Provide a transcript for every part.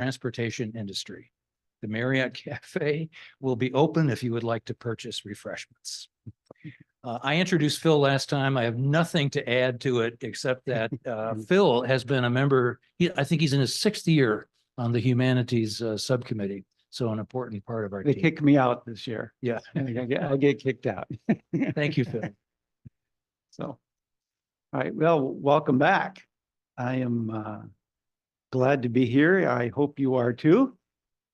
transportation industry. The Marriott Cafe will be open if you would like to purchase refreshments. I introduced Phil last time. I have nothing to add to it except that Phil has been a member. I think he's in his 6th year on the humanities subcommittee. So an important part of our They team. kicked me out this year. Yeah. I get kicked out. Thank you, Phil. So, all right. Well, welcome back. I am glad to be here. I hope you are too.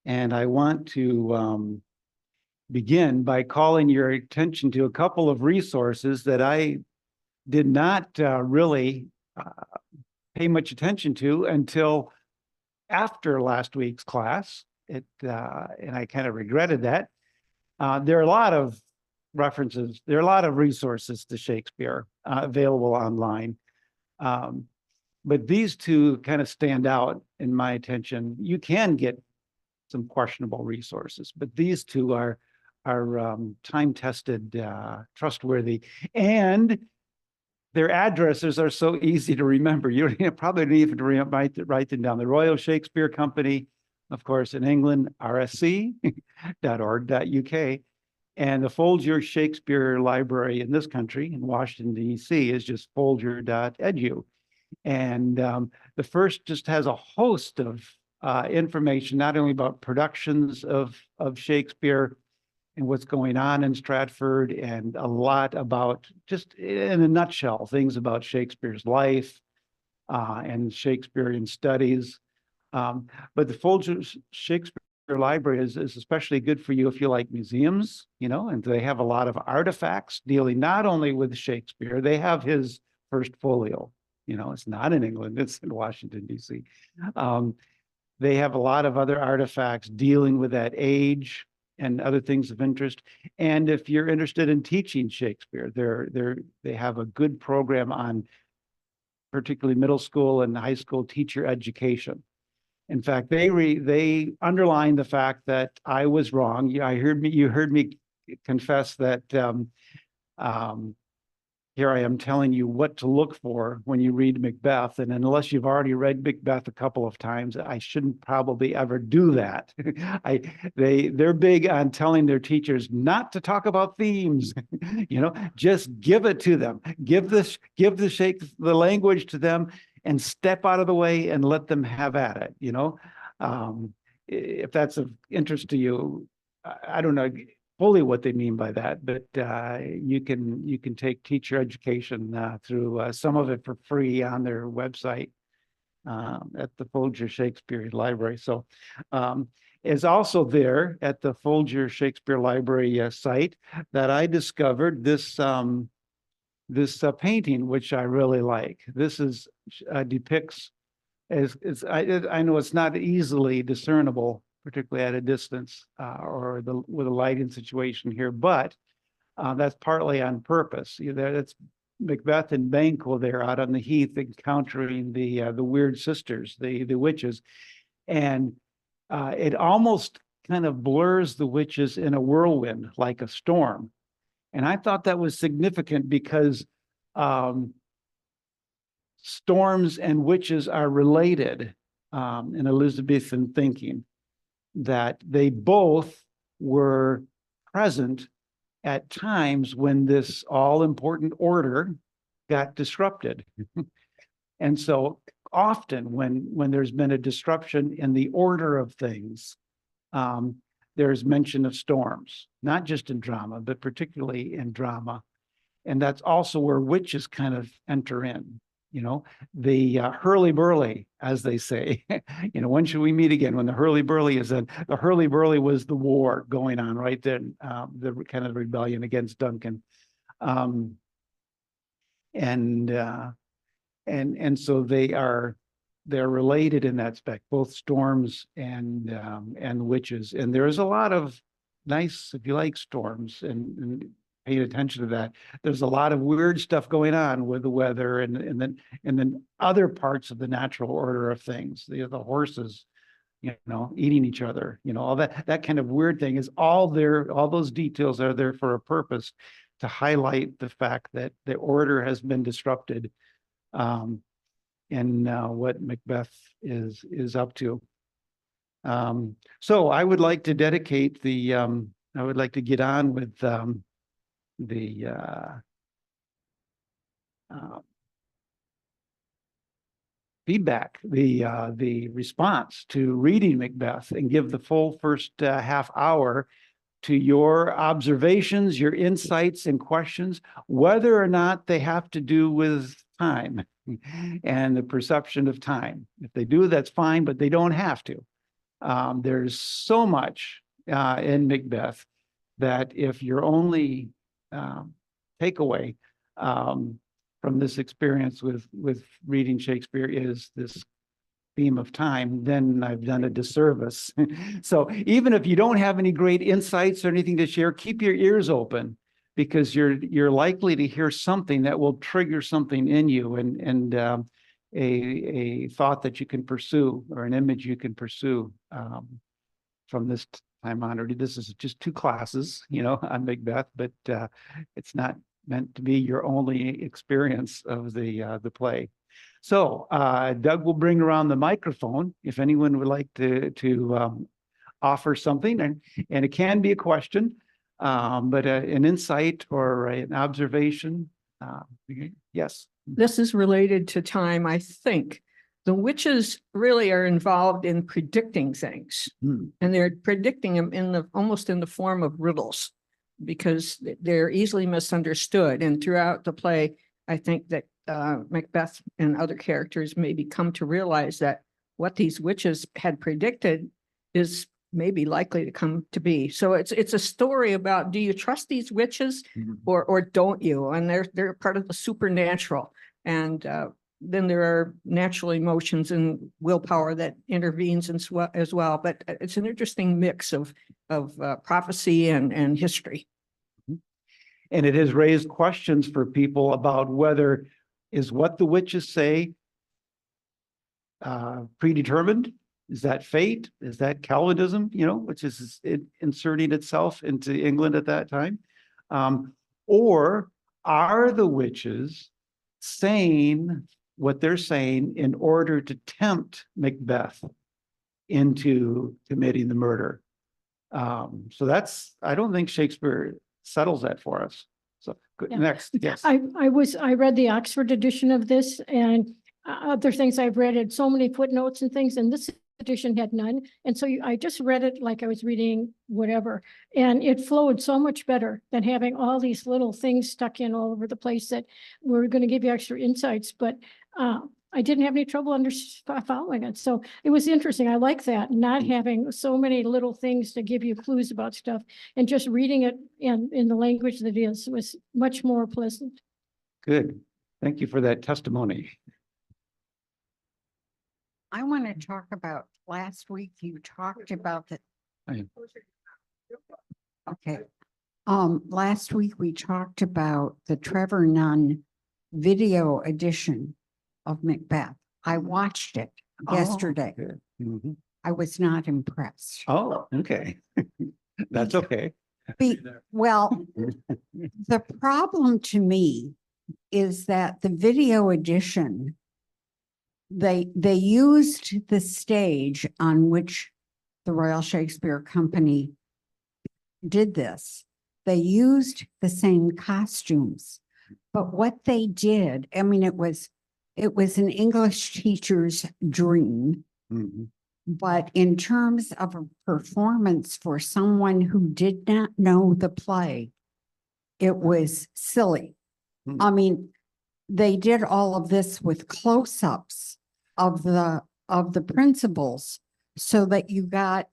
And I want to begin by calling your attention to a couple of resources that I did not really pay much attention to until after last week's class. And I kind of regretted that. There are a lot of references, there are a lot of resources to Shakespeare available online. But these two kind of stand out in my attention. You can get some questionable resources, but these two are time-tested, trustworthy, and their addresses are so easy to remember. You probably don't even write them down. The Royal Shakespeare Company, of course, in England, rsc.org.uk, and the Folger Shakespeare Library in this country, in Washington, D.C., is just folger.edu. And the first just has a host of information, not only about productions of Shakespeare and what's going on in Stratford, and a lot about, just in a nutshell, things about Shakespeare's life and Shakespearean studies. But the Folger Shakespeare Library is especially good for you if you like museums, and they have a lot of artifacts dealing not only with Shakespeare. They have his first folio. It's not in England, it's in Washington, D.C. They have a lot of other artifacts dealing with that age and other things of interest. And if you're interested in teaching Shakespeare, they have a good program on particularly middle school and high school teacher education. In fact, they underline the fact that I was wrong. You heard me confess that here I am telling you what to look for when you read Macbeth. And unless you've already read Macbeth a couple of times, I shouldn't probably ever do that. They're big on telling their teachers not to talk about themes, just give it to them. Give the language to them and step out of the way and let them have at it, if that's of interest to you. I don't know fully what they mean by that, but you can take teacher education through some of it for free on their website at the Folger Shakespeare Library. So is also there at the Folger Shakespeare Library site that I discovered this painting, which I really like. This depicts, I know it's not easily discernible, particularly at a distance or with a lighting situation here, but that's partly on purpose. That's Macbeth and Banquo there out on the heath encountering the weird sisters, the witches, and it almost kind of blurs the witches in a whirlwind, like a storm. And I thought that was significant because storms and witches are related in Elizabethan thinking, that they both were present at times when this all-important order got disrupted. And so often when there's been a disruption in the order of things, there's mention of storms, not just in drama, but particularly in drama. And that's also where witches kind of enter in. The hurly-burly, as they say. When should we meet again? When the hurly-burly is in. The hurly-burly was the war going on right then, the kind of rebellion against Duncan, and so they're related in that spec, both storms and witches. And there's a lot of nice, if you like storms and paying attention to that, there's a lot of weird stuff going on with the weather and then other parts of the natural order of things. The horses, eating each other, all that kind of weird thing is all there. All those details are there for a purpose, to highlight the fact that the order has been disrupted, and what Macbeth is up to. So I would like to dedicate I would like to get on with the feedback, the response to reading Macbeth, and give the full first half hour to your observations, your insights and questions, whether or not they have to do with time and the perception of time. If they do, that's fine, but they don't have to. There's so much in Macbeth that if your only takeaway from this experience with reading Shakespeare is this theme of time, then I've done a disservice. So even if you don't have any great insights or anything to share, keep your ears open, because you're likely to hear something that will trigger something in you, and a thought that you can pursue, or an image you can pursue from this time honored. This is just 2 classes, on Macbeth, but it's not meant to be your only experience of the play. So Doug will bring around the microphone if anyone would like to offer something, and it can be a question, but an insight or an observation. Yes. This is related to time, I think. The witches really are involved in predicting things, and they're predicting them almost in the form of riddles, because they're easily misunderstood. And throughout the play, I think that Macbeth and other characters maybe come to realize that what these witches had predicted is maybe likely to come to be. So it's a story about, do you trust these witches or don't you? And they're part of the supernatural. And then there are natural emotions and willpower that intervenes as well. But it's an interesting mix of prophecy and history. And it has raised questions for people about whether is what the witches say predetermined? Is that fate? Is that Calvinism, which is inserting itself into England at that time? Or are the witches saying what they're saying in order to tempt Macbeth into committing the murder? So I don't think Shakespeare settles that for us. So good. Yeah. Next, yes. I read the Oxford edition of this, and other things I've read had so many footnotes and things, and this edition had none. And so I just read it like I was reading whatever, and it flowed so much better than having all these little things stuck in all over the place that were going to give you extra insights. But I didn't have any trouble following it. So it was interesting. I like that, not having so many little things to give you clues about stuff, and just reading it in the language that is was much more pleasant. Good. Thank you for that testimony. I want to talk about last week. You talked about the. Okay. Last week we talked about the Trevor Nunn video edition of Macbeth. I watched it yesterday. I was not impressed. Oh, okay. That's okay. Well, the problem to me is that the video edition, they used the stage on which the Royal Shakespeare Company did this. They used the same costumes, but what they did, I mean, it was an English teacher's dream, but in terms of a performance for someone who did not know the play, it was silly. I mean, they did all of this with close-ups of the principals, so that you got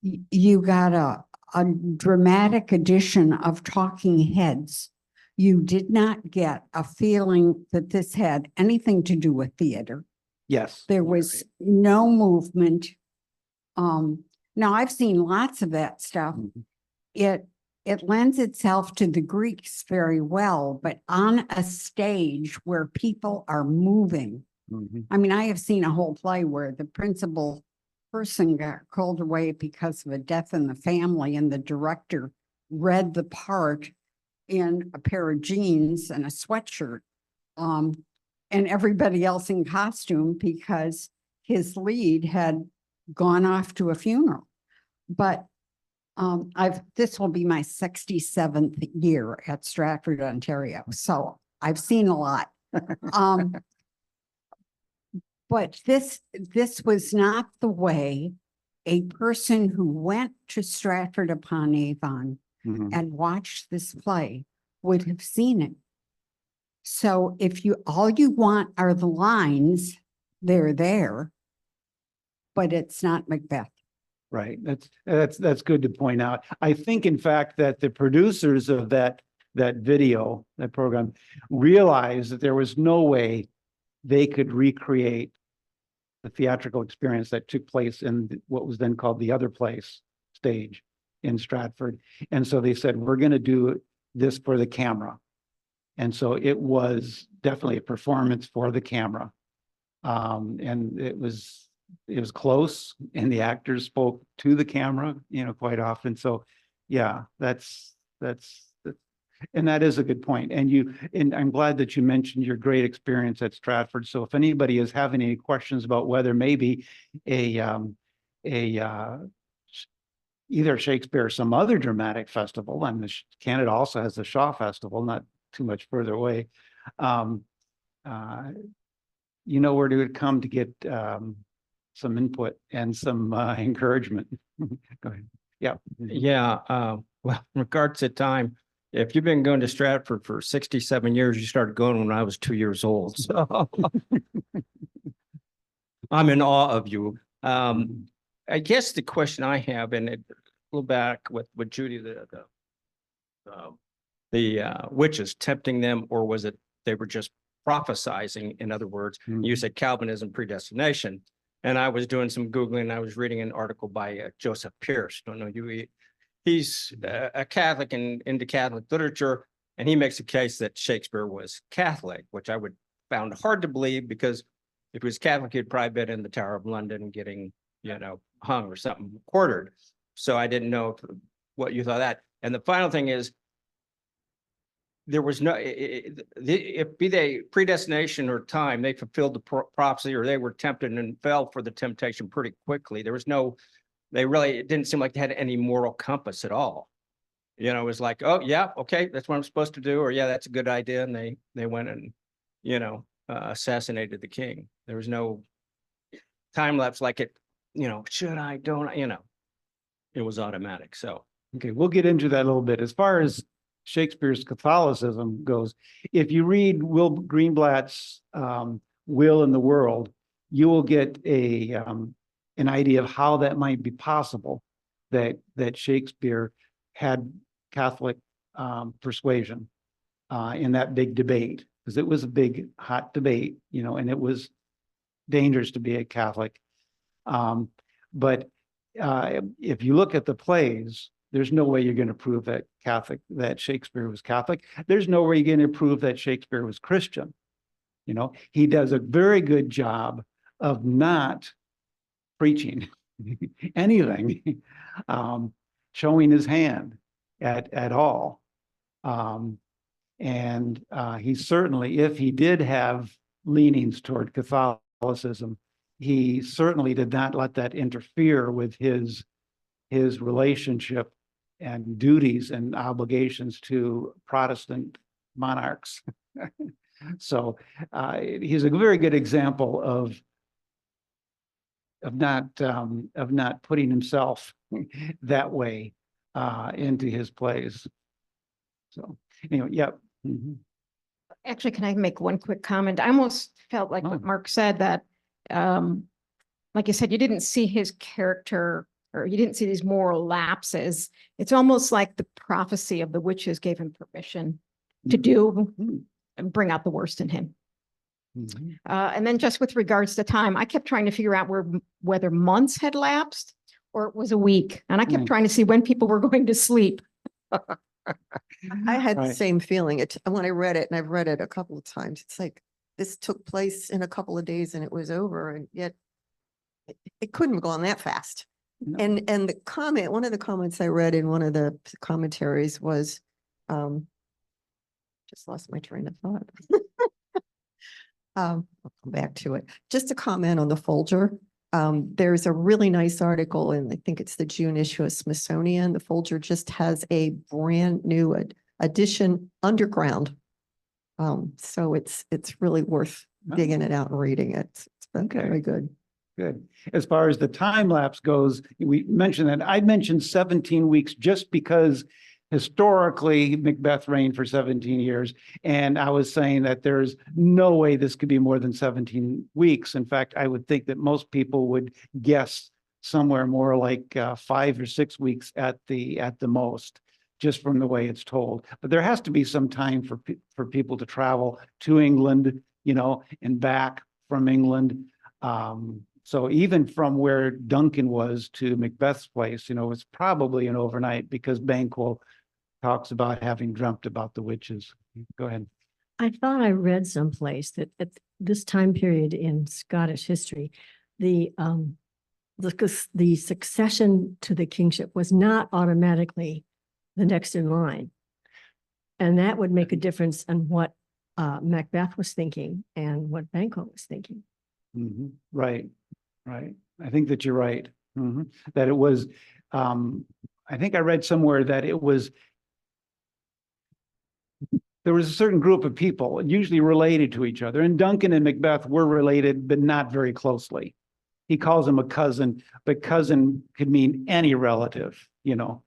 a dramatic addition of talking heads. You did not get a feeling that this had anything to do with theater. Yes. There was no movement. Now I've seen lots of that stuff. It lends itself to the Greeks very well, but on a stage where people are moving. I mean, I have seen a whole play where the principal person got called away because of a death in the family, and the director read the part in a pair of jeans and a sweatshirt, and everybody else in costume, because his lead had gone off to a funeral. But this will be my 67th year at Stratford, Ontario. So I've seen a lot. But this was not the way a person who went to Stratford upon Avon Mhm. and watched this play would have seen it. So if all you want are the lines, they're there, but it's not Macbeth. Right. That's good to point out. I think, in fact, that the producers of that video, that program, realized that there was no way they could recreate the theatrical experience that took place in what was then called the Other Place stage in Stratford. And so they said, we're going to do this for the camera. And so it was definitely a performance for the camera. And it was close, and the actors spoke to the camera, quite often. So yeah, and that is a good point. And I'm glad that you mentioned your great experience at Stratford. So if anybody is having any questions about whether maybe either Shakespeare or some other dramatic festival, and Canada also has the Shaw Festival, not too much further away, you know where to come to get some input and some encouragement. Go ahead. Yeah. Yeah, well, in regards to time, if you've been going to Stratford for 67 years, you started going when I was 2 years old. So I'm in awe of you. I guess the question I have, and it go back with Judy, the witches tempting them, or was it they were just prophesizing? In other words, you said Calvinism predestination, and I was doing some Googling, and I was reading an article by Joseph Pierce. Don't know you. He's a Catholic and into Catholic literature, and he makes a case that Shakespeare was Catholic, which I would found hard to believe, because if he was Catholic, he'd probably been in the Tower of London getting, hung or something, quartered. So I didn't know what you thought of that. And the final thing is, there was no, if be they predestination or time, they fulfilled the prophecy, or they were tempted and fell for the temptation pretty quickly. There was no, it didn't seem like they had any moral compass at all. It was like, oh yeah, okay, that's what I'm supposed to do, or yeah, that's a good idea. And they went and, assassinated the king. There was no time lapse like it, should I, don't I, it was automatic. So. Okay, we'll get into that a little bit. As far as Shakespeare's Catholicism goes, if you read Will Greenblatt's Will in the World, you will get an idea of how that might be possible, that Shakespeare had Catholic persuasion in that big debate, because it was a big hot debate, and it was dangerous to be a Catholic. But if you look at the plays, there's no way you're going to prove that Shakespeare was Catholic. There's no way you're going to prove that Shakespeare was Christian. He does a very good job of not preaching anything, showing his hand at all. And he certainly, if he did have leanings toward Catholicism, he certainly did not let that interfere with his relationship and duties and obligations to Protestant monarchs. So he's a very good example of not putting himself that way into his plays. So anyway, yeah. Mm-hmm. Actually, can I make one quick comment? I almost felt like what Mark said, that like you said, you didn't see his character, or you didn't see these moral lapses. It's almost like the prophecy of the witches gave him permission to do and bring out the worst in him. Mm-hmm. And then just with regards to time, I kept trying to figure out whether months had lapsed or it was a week. And I kept trying to see when people were going to sleep. I had the Right. same feeling. When I read it, and I've read it a couple of times, it's like this took place in a couple of days and it was over, and yet it couldn't have gone that fast. No. And the comment, one of the comments I read in one of the commentaries was, just lost my train of thought. I'll come back to it. Just to comment on the Folger. There's a really nice article in, I think it's the June issue of Smithsonian. The Folger just has a brand new edition underground. So it's really worth digging it out and reading it. It's been very good. Good. As far as the time lapse goes, we mentioned that I mentioned 17 weeks just because historically Macbeth reigned for 17 years. And I was saying that there's no way this could be more than 17 weeks. In fact, I would think that most people would guess somewhere more like 5 or 6 weeks at the most, just from the way it's told. But there has to be some time for people to travel to England, you know, and back from England. So even from where Duncan was to Macbeth's place, you know, it's probably an overnight, because Banquo talks about having dreamt about the witches. Go ahead. I thought I read someplace that at this time period in Scottish history, the succession to the kingship was not automatically the next in line. And that would make a difference in what Macbeth was thinking and what Banquo was thinking. Right. I think that you're right. That it was, I think I read somewhere that it was, there was a certain group of people usually related to each other, and Duncan and Macbeth were related, but not very closely. He calls him a cousin, but cousin could mean any relative, you know,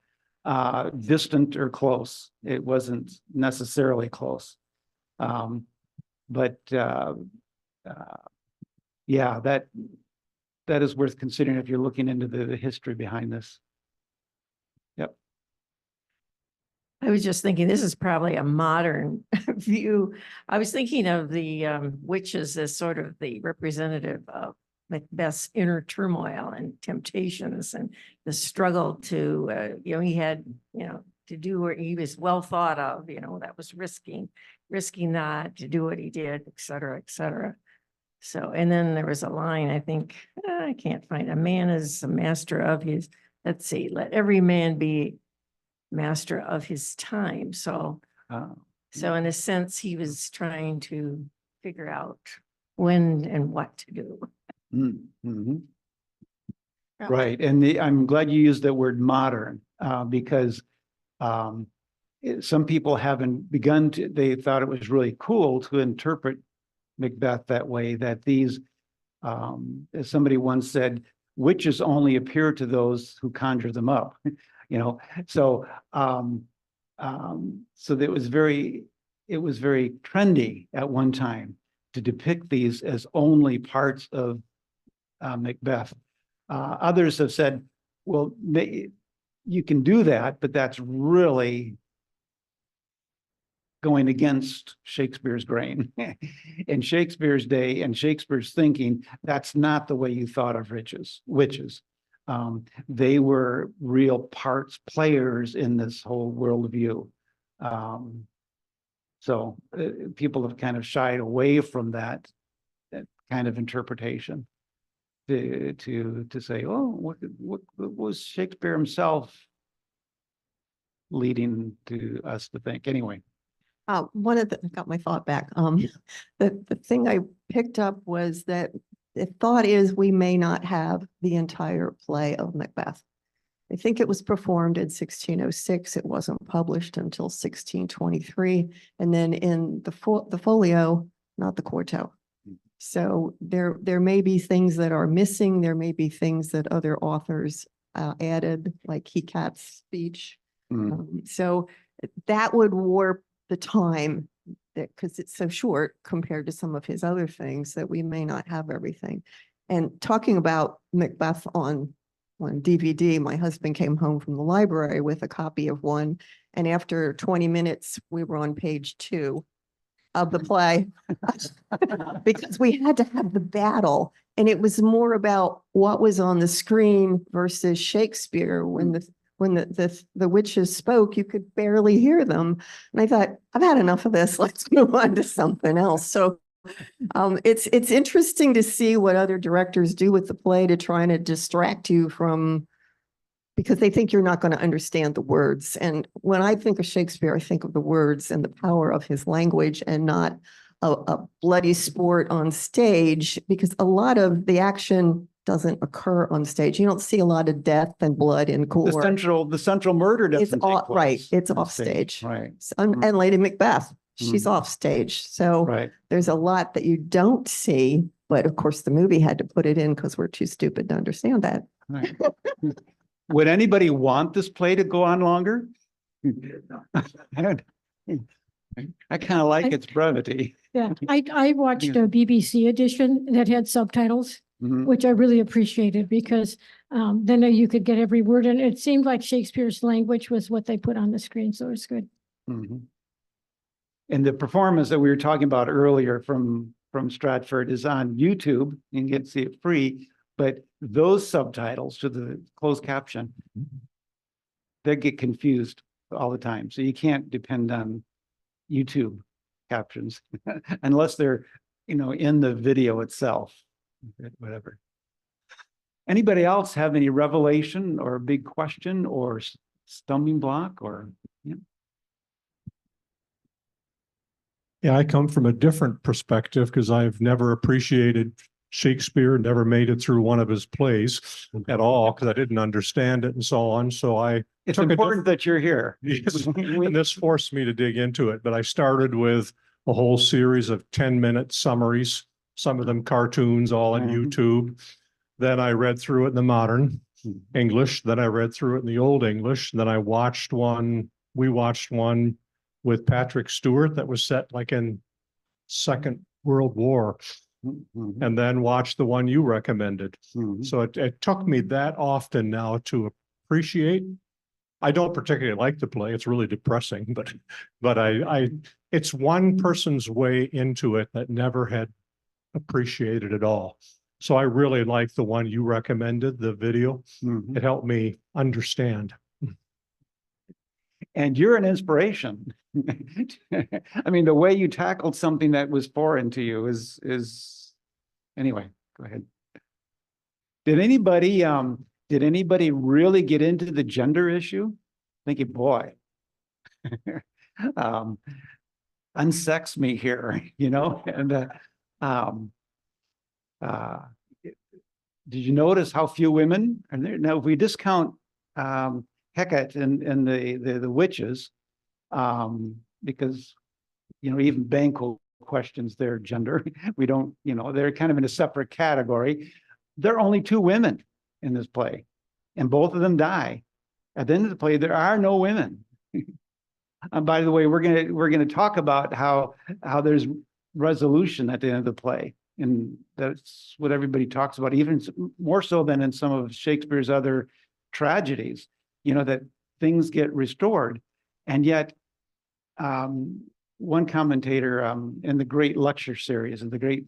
distant or close. It wasn't necessarily close. Yeah, that is worth considering if you're looking into the history behind this. Yep. I was just thinking, this is probably a modern view. I was thinking of the witches as sort of the representative of Macbeth's inner turmoil and temptations and the struggle to, you know, he had, you know, to do what he was well thought of, you know, that was risking that to do what he did, et cetera, et cetera. So, and then there was a line, I think, I can't find, a man is a master of his, let's see, let every man be master of his time. So, so in a sense, he was trying to figure out when and what to do. Right. And I'm glad you used that word modern, because some people haven't begun to, they thought it was really cool to interpret Macbeth that way, that these, as somebody once said, witches only appear to those who conjure them up, you know. So so it was very trendy at one time to depict these as only parts of Macbeth. Others have said, well, you can do that, but that's really going against Shakespeare's grain. In Shakespeare's day and Shakespeare's thinking, that's not the way you thought of witches. They were real players in this whole worldview. So people have kind of shied away from that kind of interpretation to say, oh, what was Shakespeare himself leading to us to think? Anyway. I got my thought back. The thing I picked up was that the thought is we may not have the entire play of Macbeth. I think it was performed in 1606. It wasn't published until 1623. And then in the folio, not the quarto. So there may be things that are missing. There may be things that other authors added, like Hecat's speech. So that would warp the time, because it's so short compared to some of his other things, that we may not have everything. And talking about Macbeth on DVD, my husband came home from the library with a copy of one, and after 20 minutes, we were on page 2 of the play because we had to have the battle, and it was more about what was on the screen versus Shakespeare. When the witches spoke, you could barely hear them. And I thought, I've had enough of this. Let's move on to something else. So it's interesting to see what other directors do with the play to try to distract you from, because they think you're not going to understand the words. And when I think of Shakespeare, I think of the words and the power of his language, and not a bloody sport on stage, because a lot of the action doesn't occur on stage. You don't see a lot of death and blood and gore. The central murder It's doesn't all take right. place It's on off stage. Right, And Lady Macbeth, she's Mhm. off stage. So right. there's a lot that you don't see, but of course the movie had to put it in because we're too stupid to understand that. Right. Would anybody want this play to go on longer? I kind of like its brevity. Yeah, I watched a BBC edition that had subtitles, Mhm. which I really appreciated because then you could get every word, and it seemed like Shakespeare's language was what they put on the screen, so it's good. Mhm. And the performance that we were talking about earlier from Stratford is on YouTube. You can get to see it free, but those subtitles to the closed caption, they get confused all the time. So you can't depend on YouTube captions unless they're, in the video itself, whatever. Anybody else have any revelation or a big question or stumbling block or? Yeah, I come from a different perspective because I've never appreciated Shakespeare, never made it through one of his plays at all because I didn't understand it and so on. So It's took a important that you're here. Yes, and this forced me to dig into it, but I started with a whole series of 10-minute summaries, some of them cartoons, all on Mhm. YouTube. Then I read through it in the modern English. Then I read through it in the old English. Then we watched one with Patrick Stewart that was set like in Second World War, Mhm. and then watched the one you recommended. Mhm. So it took me that often now to appreciate. I don't particularly like the play. It's really depressing, but it's one person's way into it that never had appreciated it all. So I really like the one you recommended, the video. Mhm. It helped me understand. And you're an inspiration. I mean, the way you tackled something that was foreign to you is anyway, go ahead. Did anybody really get into the gender issue? Thinking, boy, unsex me here, and did you notice how few women are there? Now, if we discount Hecate and the witches, because even Banquo questions their gender. We don't, they're kind of in a separate category. There are only 2 women in this play, and both of them die. At the end of the play, there are no women. And by the way, we're gonna talk about how there's resolution at the end of the play, and that's what everybody talks about, even more so than in some of Shakespeare's other tragedies. That things get restored, and yet one commentator in the great lecture series and the great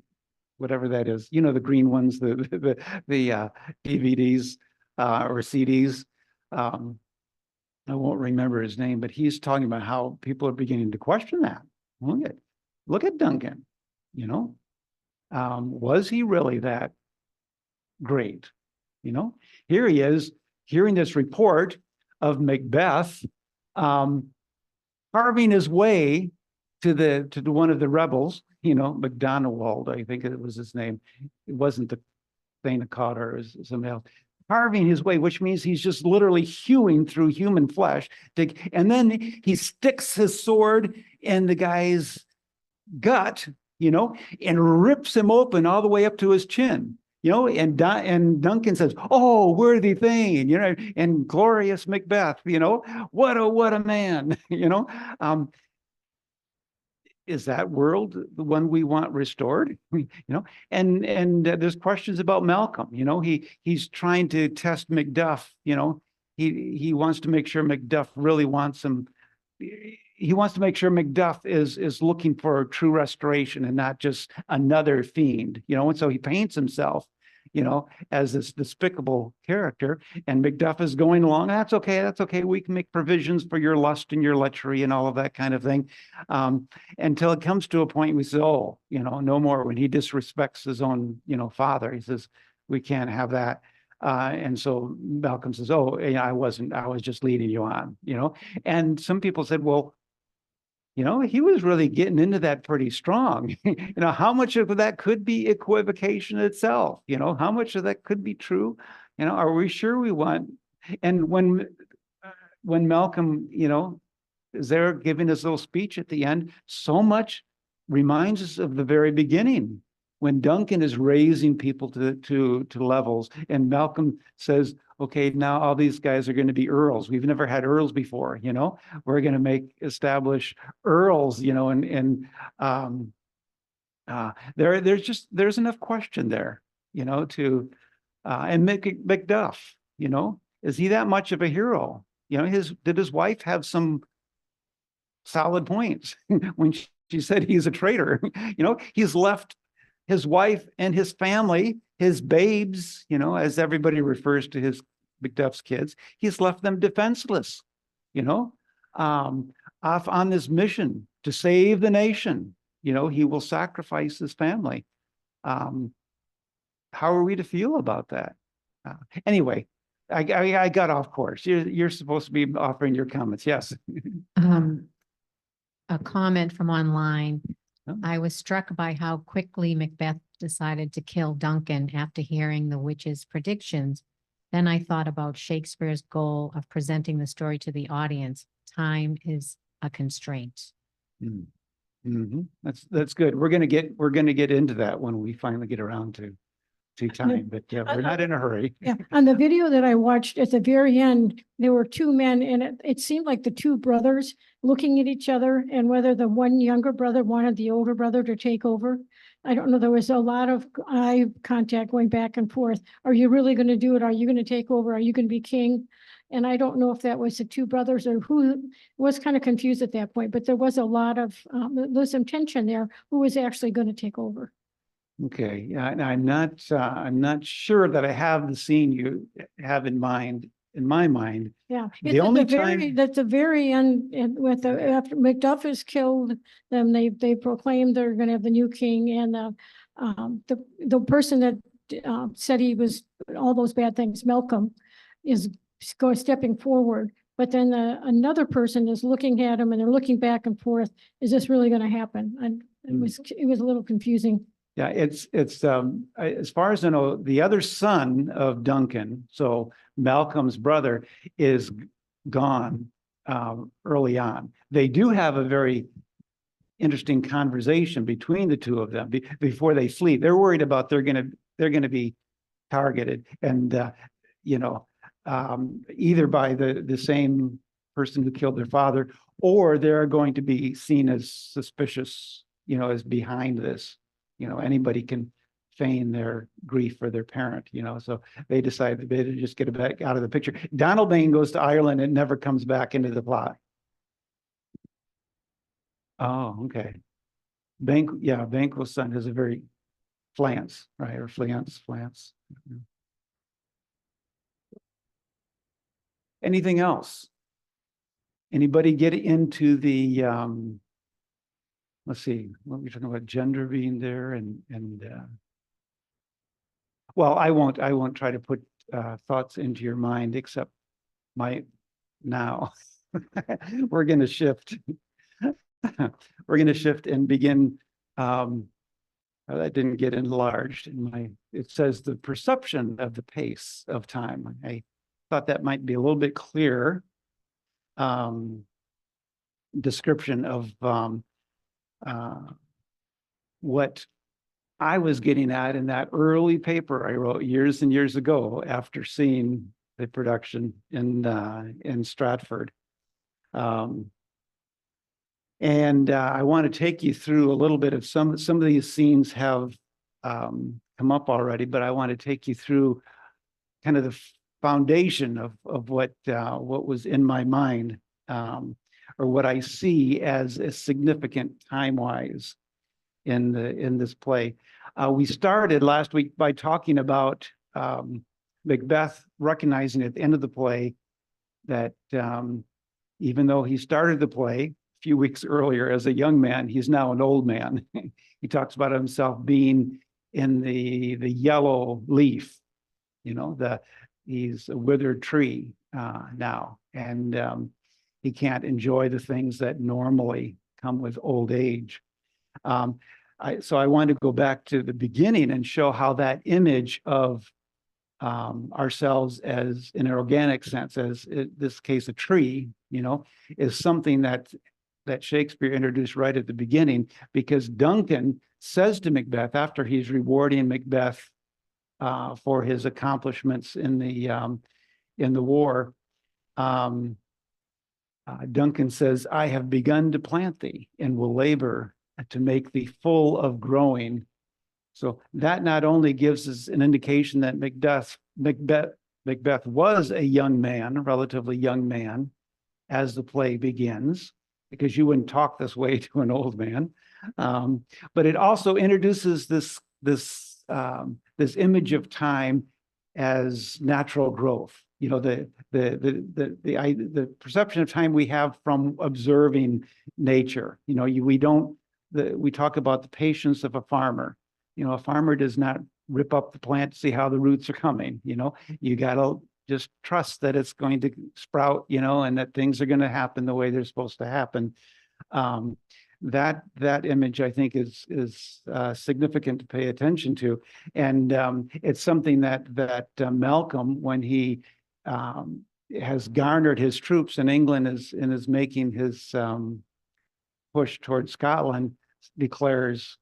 whatever that is, the green ones, the DVDs or CDs. I won't remember his name, but he's talking about how people are beginning to question that. Look at Duncan. Was he really that great? Here he is hearing this report of Macbeth carving his way to one of the rebels, McDonald, I think it was his name. It wasn't the Thane Cotter, it was somebody else. Carving his way, which means he's just literally hewing through human flesh. And then he sticks his sword in the guy's gut, and rips him open all the way up to his chin. And Duncan says, "Oh, worthy Thane," and glorious Macbeth, what a man, is that world the one we want restored? And there's questions about Malcolm. He's trying to test Macduff. He wants to make sure Macduff really wants him. He wants to make sure Macduff is looking for true restoration and not just another fiend. And so he paints himself, as this despicable character, and Macduff is going along. That's okay. We can make provisions for your lust and your lechery and all of that kind of thing. Until it comes to a point we say, oh, no more. When he disrespects his own, father, he says, we can't have that. And so Malcolm says, oh, I was just leading you on, and some people said, well, he was really getting into that pretty strong. How much of that could be equivocation itself? How much of that could be true? Are we sure we want? And when Malcolm, is there giving his little speech at the end, so much reminds us of the very beginning when Duncan is raising people to levels, and Malcolm says, okay, now all these guys are going to be earls. We've never had earls before, we're going to establish earls, there's enough question there, to and Macduff, is he that much of a hero? Did his wife have some solid points when she said he's a traitor? He's left his wife and his family, his babes, as everybody refers to his Macduff's kids, he's left them defenseless, off on this mission to save the nation. He will sacrifice his family. How are we to feel about that? Anyway, I got off course. You're supposed to be offering your comments. Yes. A comment from online. Oh. I was struck by how quickly Macbeth decided to kill Duncan after hearing the witch's predictions. Then I thought about Shakespeare's goal of presenting the story to the audience. Time is a constraint. Mm-hmm. That's good. We're gonna get into that when we finally get around to time, but we're not in a hurry. Yeah, on the video that I watched at the very end, there were two men, and it seemed like the two brothers looking at each other, and whether the one younger brother wanted the older brother to take over. I don't know. There was a lot of eye contact going back and forth. Are you really going to do it? Are you going to take over? Are you going to be king? And I don't know if that was the two brothers or who. Was kind of confused at that point, but there was a lot of there's some tension there. Who was actually going to take over? Okay, yeah, and I'm not sure that I have the scene you have in mind, in my mind. Yeah, The only that's the very end, and after Macduff is killed, then they proclaim they're going to have the new king, and the person that said he was all those bad things, Malcolm, is stepping forward, but then another person is looking at him, and they're looking back and forth. Is this really going to happen? And it was a little confusing. Yeah, it's as far as I know, the other son of Duncan, so Malcolm's brother, is gone early on. They do have a very interesting conversation between the two of them before they flee. They're worried about they're gonna be targeted, and either by the same person who killed their father, or they're going to be seen as suspicious, as behind this. Anybody can feign their grief for their parent, so they decided to just get it back out of the picture. Donalbain goes to Ireland and never comes back into the plot. Oh, okay. Banquo's son has a very Flance, right? Or Flance. Anything else? Anybody get into the let's see, what we're talking about, gender being there, and well, I won't try to put thoughts into your mind, except now. We're going to shift. We're going to shift and begin. That didn't get enlarged in it says the perception of the pace of time. I thought that might be a little bit clearer description of what I was getting at in that early paper I wrote years and years ago after seeing the production in Stratford. And I want to take you through a little bit of some of these scenes have come up already, but I want to take you through kind of the foundation of what was in my mind, or what I see as significant time-wise in this play. We started last week by talking about Macbeth recognizing at the end of the play that even though he started the play a few weeks earlier as a young man, he's now an old man. He talks about himself being in the yellow leaf, he's a withered tree now, and he can't enjoy the things that normally come with old age. So I wanted to go back to the beginning and show how that image of ourselves as in an organic sense, as in this case, a tree, is something that Shakespeare introduced right at the beginning, because Duncan says to Macbeth, after he's rewarding Macbeth for his accomplishments in the war, Duncan says, "I have begun to plant thee and will labor to make thee full of growing." So that not only gives us an indication that Macbeth was a young man, a relatively young man, as the play begins, because you wouldn't talk this way to an old man. But it also introduces this image of time as natural growth. The perception of time we have from observing nature. We talk about the patience of a farmer. A farmer does not rip up the plant to see how the roots are coming. You got to just trust that it's going to sprout, and that things are going to happen the way they're supposed to happen. That image, I think, is significant to pay attention to, and it's something that Malcolm, when he has garnered his troops in England, is making his push towards Scotland, declares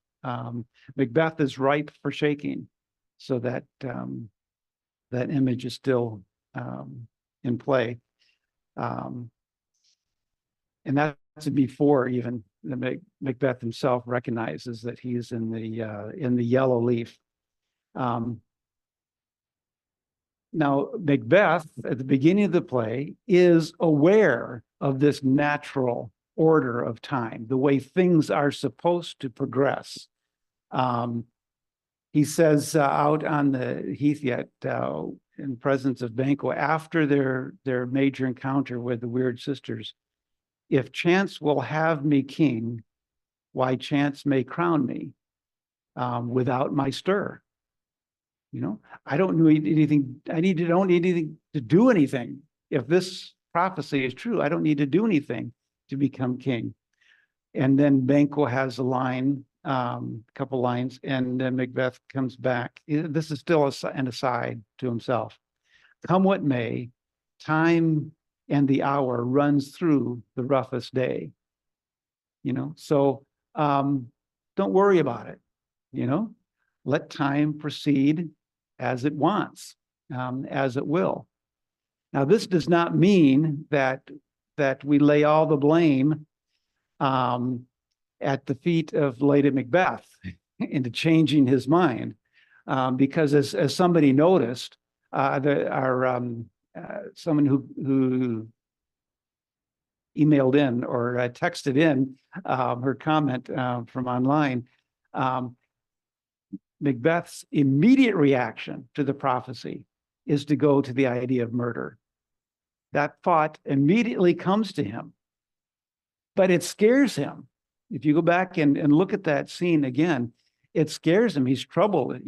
Macbeth is ripe for shaking, so that that image is still in play, and that's before even Macbeth himself recognizes that he's in the yellow leaf. Now, Macbeth, at the beginning of the play, is aware of this natural order of time, the way things are supposed to progress. He says out on the heath yet, in presence of Banquo, after their major encounter with the weird sisters, "If chance will have me king, why chance may crown me without my stir." I don't need anything. Don't need anything to do anything. If this prophecy is true, I don't need to do anything to become king. And then Banquo has a line, a couple lines, and then Macbeth comes back. This is still an aside to himself. "Come what may, time and the hour runs through the roughest day." So don't worry about it. Let time proceed as it wants, as it will. Now, this does not mean that we lay all the blame at the feet of Lady Macbeth into changing his mind, because as somebody noticed, someone who emailed in or texted in her comment from online, Macbeth's immediate reaction to the prophecy is to go to the idea of murder. That thought immediately comes to him, but it scares him. If you go back and look at that scene again, it scares him. He's troubled.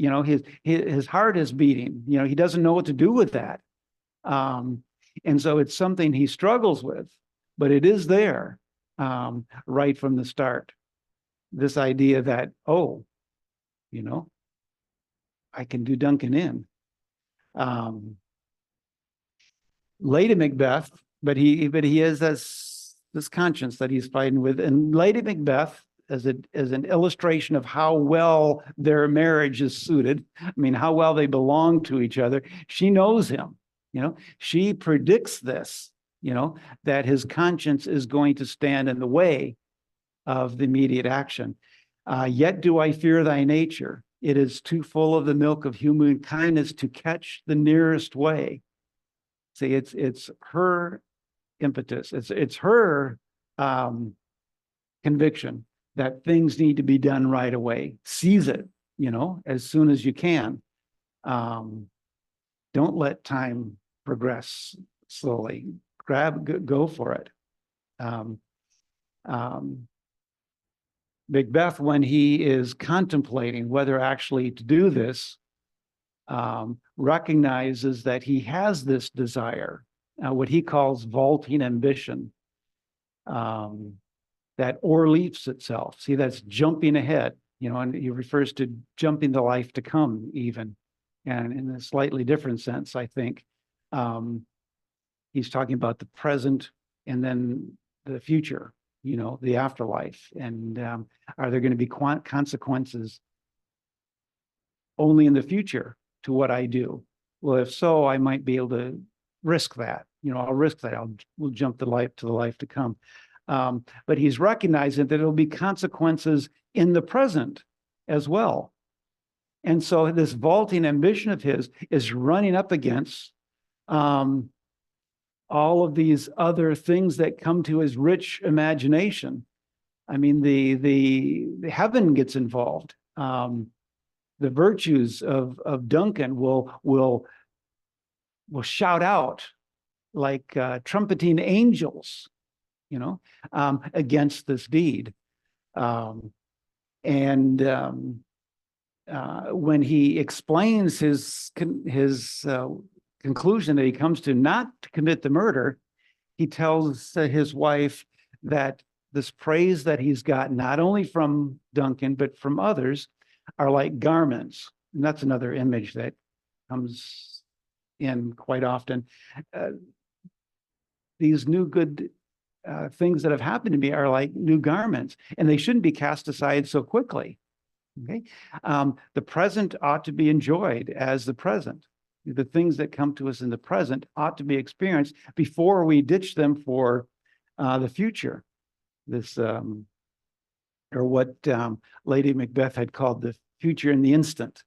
His heart is beating. He doesn't know what to do with that. And so it's something he struggles with, but it is there right from the start. This idea that, I can do Duncan in. Lady Macbeth, but he has this conscience that he's fighting with, and Lady Macbeth, as an illustration of how well their marriage is suited, how well they belong to each other. She knows him. She predicts this. That his conscience is going to stand in the way of the immediate action. "Yet do I fear thy nature. It is too full of the milk of human kindness to catch the nearest way." See, it's her impetus. It's her conviction that things need to be done right away. Seize it, as soon as you can. Don't let time progress slowly. Go for it. Macbeth, when he is contemplating whether actually to do this, recognizes that he has this desire, what he calls vaulting ambition. that o'erleaps itself. See, that's jumping ahead, you know, and he refers to jumping the life to come even. And in a slightly different sense, I think, he's talking about the present and then the future, you know, the afterlife. And are there going to be consequences only in the future to what I do? Well, if so, I might be able to risk that. You know, I'll risk that. We'll jump the life to the life to come. But he's recognizing that there'll be consequences in the present as well. And so this vaulting ambition of his is running up against all of these other things that come to his rich imagination. I mean, the heaven gets involved. The virtues of Duncan will shout out like trumpeting angels, you know, against this deed. When he explains his conclusion that he comes to not to commit the murder, he tells his wife that this praise that he's got, not only from Duncan, but from others, are like garments. And that's another image that comes in quite often. These new good things that have happened to me are like new garments, and they shouldn't be cast aside so quickly. Okay, the present ought to be enjoyed as the present. The things that come to us in the present ought to be experienced before we ditch them for the future. This, or what Lady Macbeth had called the future in the instant.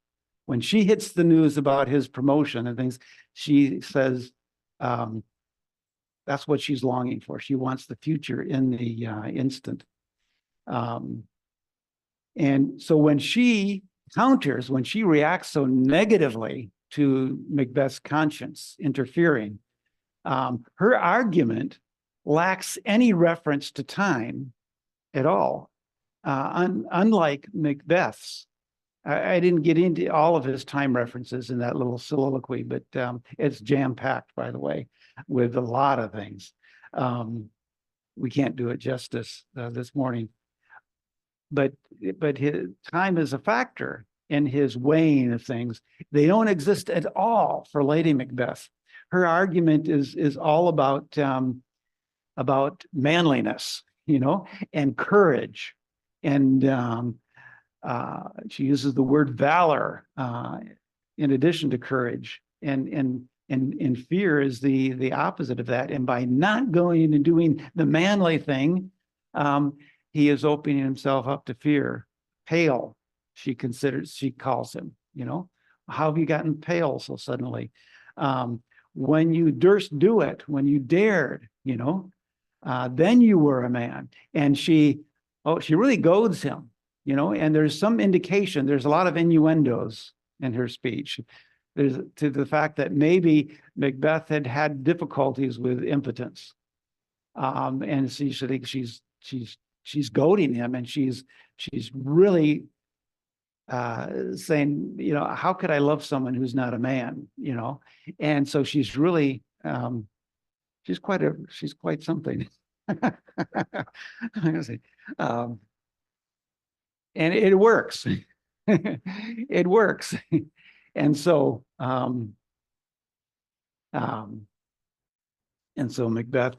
When she hits the news about his promotion and things, she says that's what she's longing for. She wants the future in the instant. And so when she counters, when she reacts so negatively to Macbeth's conscience interfering, her argument lacks any reference to time at all. Unlike Macbeth's, I didn't get into all of his time references in that little soliloquy, but it's jam-packed, by the way, with a lot of things. We can't do it justice this morning. But his time is a factor in his weighing of things. They don't exist at all for Lady Macbeth. Her argument is all about manliness, you know, and courage. And she uses the word valor in addition to courage. And fear is the opposite of that. And by not going and doing the manly thing, he is opening himself up to fear. Pale, she calls him, you know. How have you gotten pale so suddenly? When you durst do it, when you dared, you know, then you were a man. And she really goads him, you know, and there's some indication, there's a lot of innuendos in her speech. There's to the fact that maybe Macbeth had difficulties with impotence. And she should think she's goading him, and she's really saying, you know, how could I love someone who's not a man, you know? And so she's really she's quite something. I'm gonna say, and it works. It works. And so Macbeth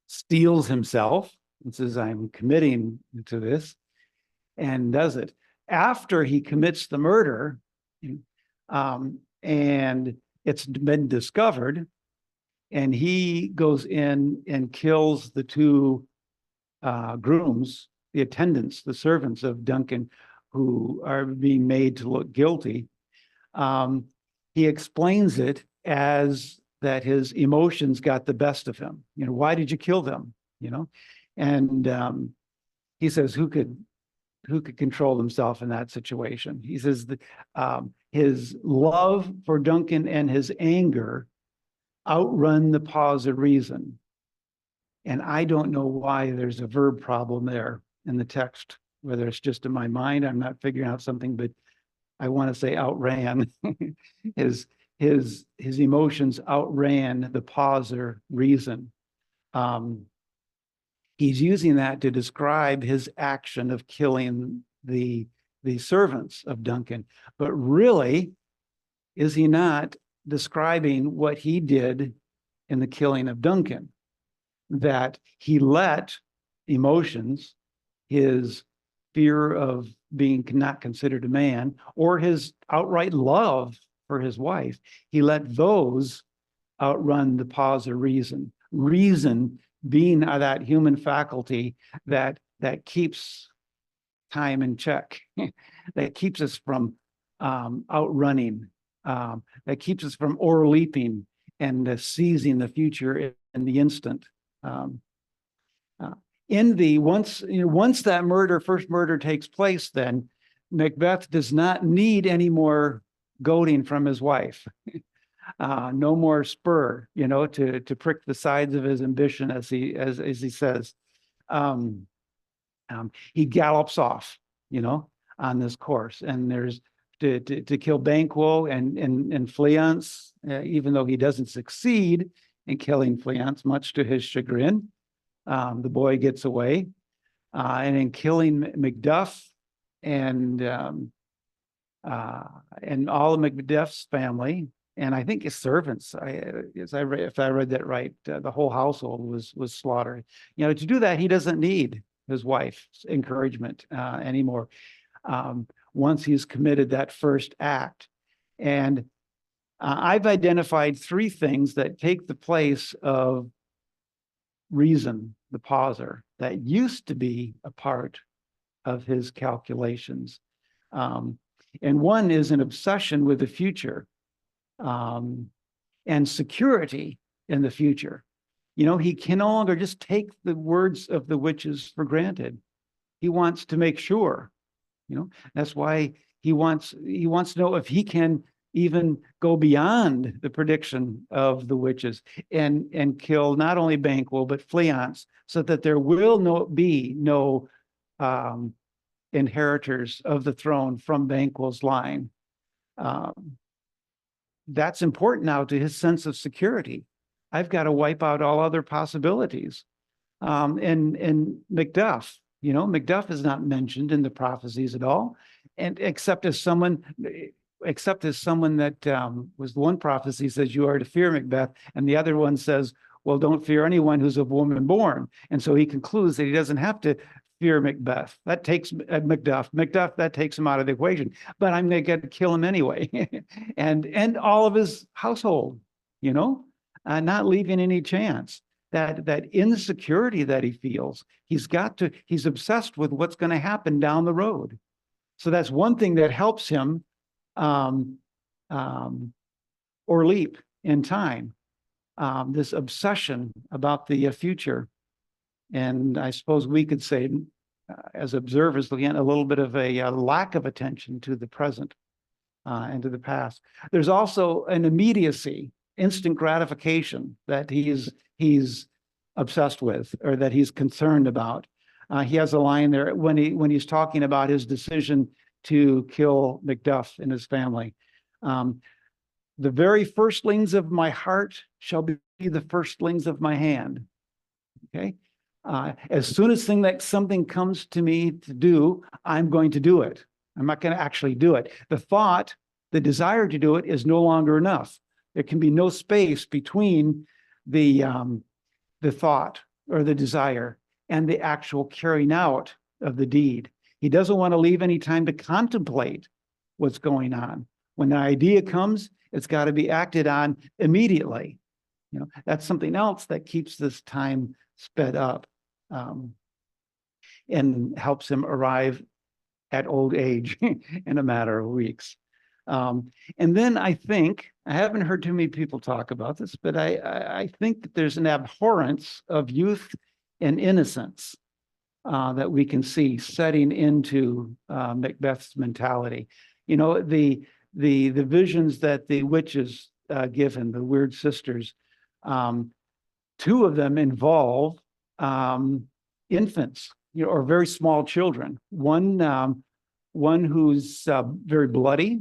steels himself and says, I'm committing to this, and does it. After he commits the murder, and it's been discovered, and he goes in and kills the two grooms, the attendants, the servants of Duncan, who are being made to look guilty. He explains it as that his emotions got the best of him. You know, why did you kill them? You know, and he says, who could control himself in that situation? He says that his love for Duncan and his anger outrun the pause of reason. And I don't know why there's a verb problem there in the text, whether it's just in my mind, I'm not figuring out something, but I want to say outran. his emotions outran the pause or reason. he's using that to describe his action of killing the servants of Duncan. But really, is he not describing what he did in the killing of Duncan? That he let emotions, his fear of being not considered a man, or his outright love for his wife, he let those outrun the pause of reason. Reason being that human faculty that keeps time in check, that keeps us from outrunning, that keeps us from o'erleaping and seizing the future in the instant. Once that first murder takes place, then Macbeth does not need any more goading from his wife. No more spur, to prick the sides of his ambition, as he says. He gallops off, on this course, and there's to kill Banquo and Fleance, even though he doesn't succeed in killing Fleance, much to his chagrin. The boy gets away, and in killing Macduff and all of Macduff's family, and I think his servants. If I read that right, the whole household was slaughtered. To do that, he doesn't need his wife's encouragement anymore. Once he's committed that first act, and I've identified three things that take the place of reason, the pauser, that used to be a part of his calculations. And one is an obsession with the future, and security in the future. He can no longer just take the words of the witches for granted. He wants to make sure, that's why he wants to know if he can even go beyond the prediction of the witches and kill not only Banquo, but Fleance, so that there will be no inheritors of the throne from Banquo's line. That's important now to his sense of security. I've got to wipe out all other possibilities. And Macduff, Macduff is not mentioned in the prophecies at all, and except as someone that was one prophecy says you are to fear Macbeth, and the other one says, well, don't fear anyone who's of woman born. And so he concludes that he doesn't have to fear Macbeth. That takes Macduff, that takes him out of the equation. But I'm going to get to kill him anyway, and all of his household, not leaving any chance. That insecurity that he feels, he's obsessed with what's going to happen down the road. So that's one thing that helps him or leap in time, this obsession about the future. And I suppose we could say, as observers, again, a little bit of a lack of attention to the present and to the past. There's also an immediacy, instant gratification that he's obsessed with, or that he's concerned about. He has a line there when he's talking about his decision to kill Macduff and his family. The very firstlings of my heart shall be the firstlings of my hand. Okay. As soon as something comes to me to do, I'm going to do it. I'm not going to actually do it. The desire to do it is no longer enough. There can be no space between the thought or the desire and the actual carrying out of the deed. He doesn't want to leave any time to contemplate what's going on. When the idea comes, it's got to be acted on immediately. That's something else that keeps this time sped up, and helps him arrive at old age in a matter of weeks. And then I haven't heard too many people talk about this, but I think that there's an abhorrence of youth and innocence that we can see setting into Macbeth's mentality. The visions that the witches give him, the weird sisters, two of them involve infants, or very small children. One who's very bloody,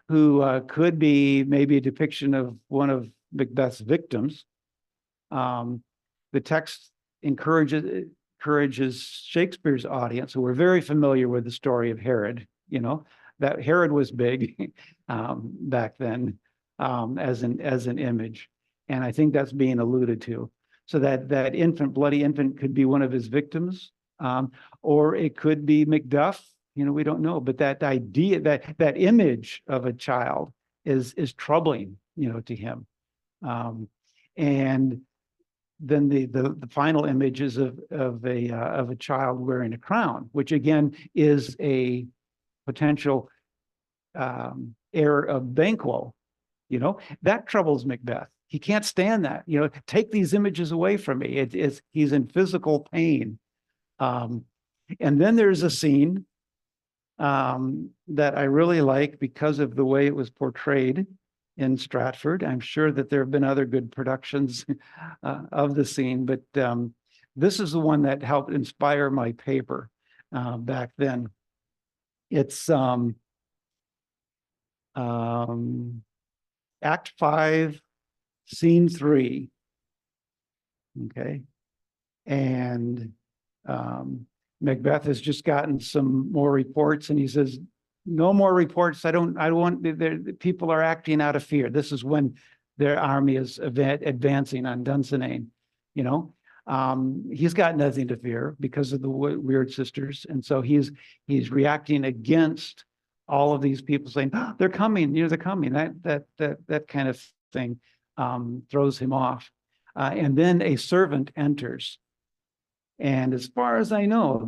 who could be maybe a depiction of one of Macbeth's victims. The text encourages Shakespeare's audience, who were very familiar with the story of Herod, that Herod was big back then as an image. And I think that's being alluded to. So that infant, bloody infant, could be one of his victims, or it could be Macbeth. We don't know. But that idea, that image of a child is troubling, to him. And then the final image is of a child wearing a crown, which again is a potential heir of Banquo. That troubles Macbeth. He can't stand that. Take these images away from me. He's in physical pain. And then there's a scene that I really like because of the way it was portrayed in Stratford. I'm sure that there have been other good productions of the scene, but this is the one that helped inspire my paper back then. It's Act 5, Scene 3. Okay. And Macbeth has just gotten some more reports, and he says, no more reports. I don't want, the people are acting out of fear. This is when their army is advancing on Dunsinane. He's got nothing to fear because of the weird sisters. And so he's reacting against all of these people saying, oh, they're coming, they're coming. That kind of thing throws him off. And then a servant enters. And as far as I know,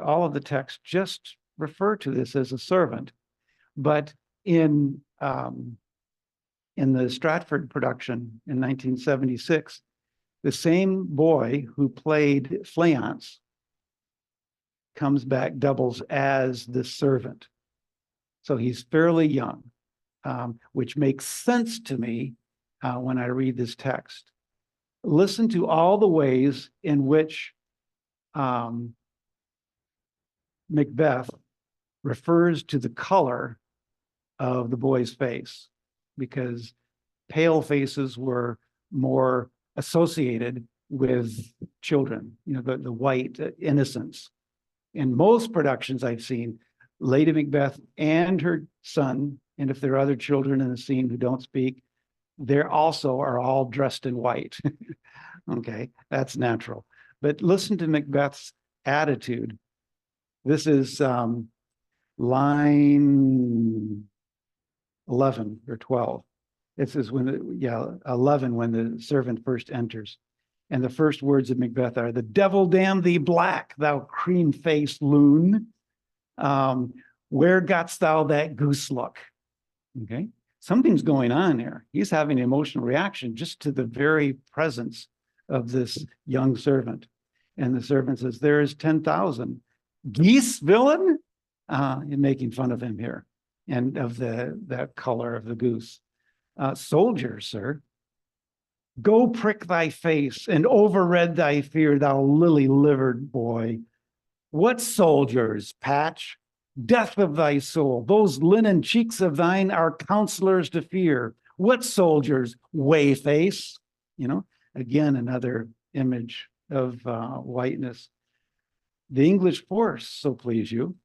all of the texts just refer to this as a servant. But in the Stratford production in 1976, the same boy who played Fleance comes back, doubles as the servant. So he's fairly young, which makes sense to me when I read this text. Listen to all the ways in which Macbeth refers to the color of the boy's face, because pale faces were more associated with children, the white innocence. In most productions I've seen, Lady Macbeth and her son, and if there are other children in the scene who don't speak, they also are all dressed in white. Okay, that's natural. But listen to Macbeth's attitude. This is line 11 or 12. It says 11, when the servant first enters. And the first words of Macbeth are, "The devil damn thee black, thou cream-faced loon. Where gotst thou that goose look?" Okay, something's going on here. He's having an emotional reaction just to the very presence of this young servant. And the servant says, "There is 10,000. Geese, villain?" And making fun of him here and of the color of the goose. "Soldiers, sir. Go prick thy face and overred thy fear, thou lily-livered boy. What soldiers, Patch? Death of thy soul. Those linen cheeks of thine are counselors to fear. What soldiers, whey-face?" Again, another image of whiteness. "The English force, so please you.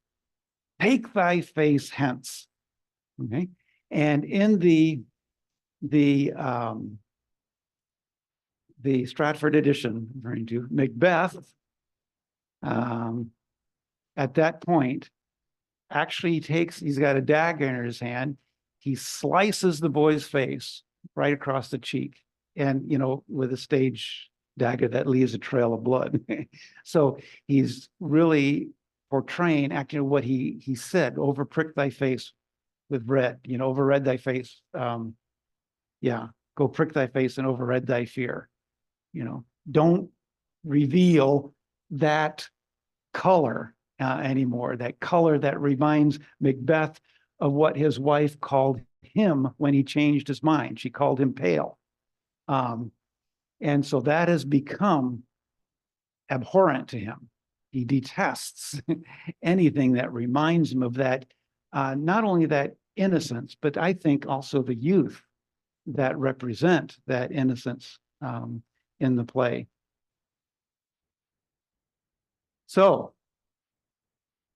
Take thy face hence." Okay. And in the Stratford edition, referring to Macbeth, at that point, actually he's got a dagger in his hand. He slices the boy's face right across the cheek, and with a stage dagger that leaves a trail of blood. So he's really portraying actually what he said: over prick thy face with red, overred thy face. Go prick thy face and overred thy fear. Don't reveal that color anymore, that color that reminds Macbeth of what his wife called him when he changed his mind. She called him pale. And so that has become abhorrent to him. He detests anything that reminds him of that, not only that innocence, but I think also the youth that represent that innocence in the play. So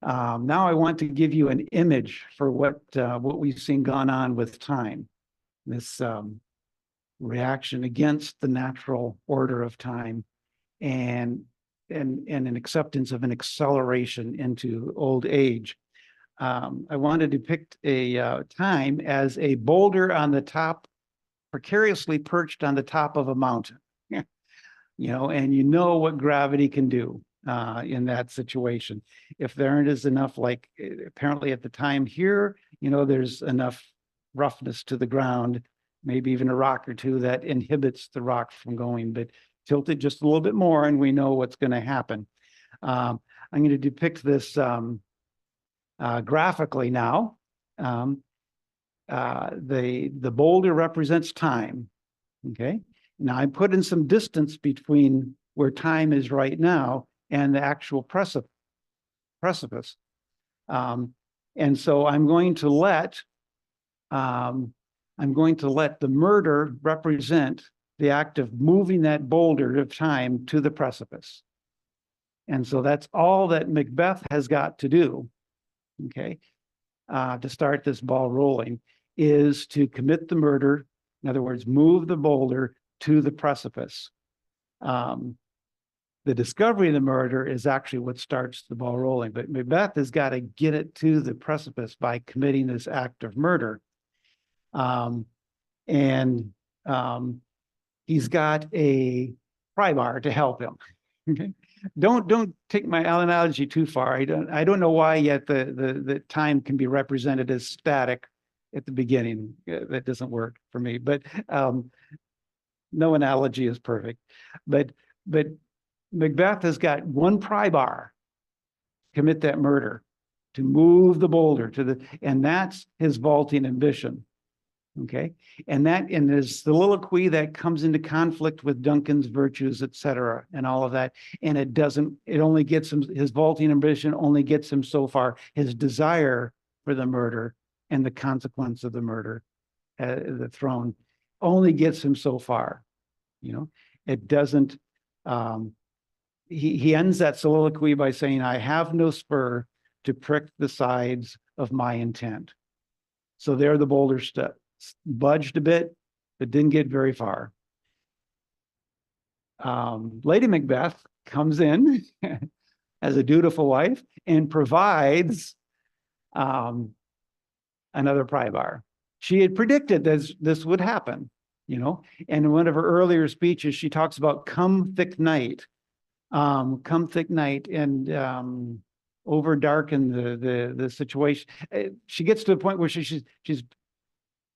now I want to give you an image for what we've seen gone on with time. This reaction against the natural order of time and an acceptance of an acceleration into old age. I want to depict a time as a boulder on the top, precariously perched on the top of a mountain. You know, and you know what gravity can do in that situation. If there is enough, like apparently at the time here, you know, there's enough roughness to the ground, maybe even a rock or two that inhibits the rock from going, but tilt it just a little bit more and we know what's going to happen. I'm going to depict this graphically now. The boulder represents time, okay? Now I put in some distance between where time is right now and the actual precipice. And so I'm going to let the murder represent the act of moving that boulder of time to the precipice. And so that's all that Macbeth has got to do, okay, to start this ball rolling, is to commit the murder. In other words, move the boulder to the precipice. The discovery of the murder is actually what starts the ball rolling, but Macbeth has got to get it to the precipice by committing this act of murder. He's got a pry bar to help him. Okay. Don't take my analogy too far. I don't know why yet the time can be represented as static at the beginning. That doesn't work for me, but no analogy is perfect. But Macbeth has got one pry bar to commit that murder, to move the boulder to the, and that's his vaulting ambition. Okay. And that in his soliloquy that comes into conflict with Duncan's virtues, etc., and all of that. And it only gets him, his vaulting ambition only gets him so far. His desire for the murder and the consequence of the murder, the throne, only gets him so far. You know, it doesn't, he ends that soliloquy by saying, I have no spur to prick the sides of my intent. So there the boulder budged a bit, but didn't get very far. Lady Macbeth comes in as a dutiful wife and provides another pry bar. She had predicted this would happen, you know, and in one of her earlier speeches, she talks about come thick night, and over darken the situation. She gets to a point where she's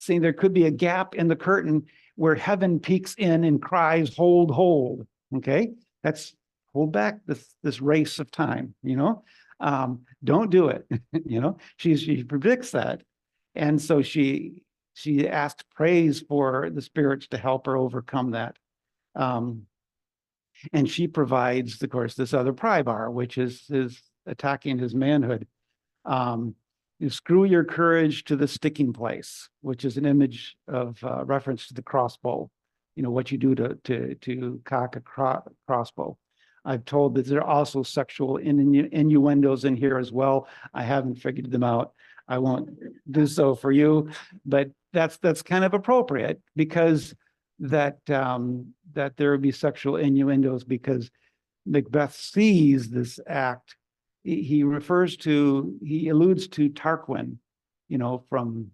saying there could be a gap in the curtain where heaven peeks in and cries, hold, hold. Okay, that's hold back this race of time, you know. Don't do it. You know, she predicts that. And so she asked praise for the spirits to help her overcome that. And she provides, of course, this other pry bar, which is attacking his manhood. You screw your courage to the sticking place, which is an image of reference to the crossbow. You know, what you do to cock a crossbow. I've told that there are also sexual innuendos in here as well. I haven't figured them out. I won't do so for you, but that's kind of appropriate because that there would be sexual innuendos because Macbeth sees this act. He alludes to Tarquin, you know, from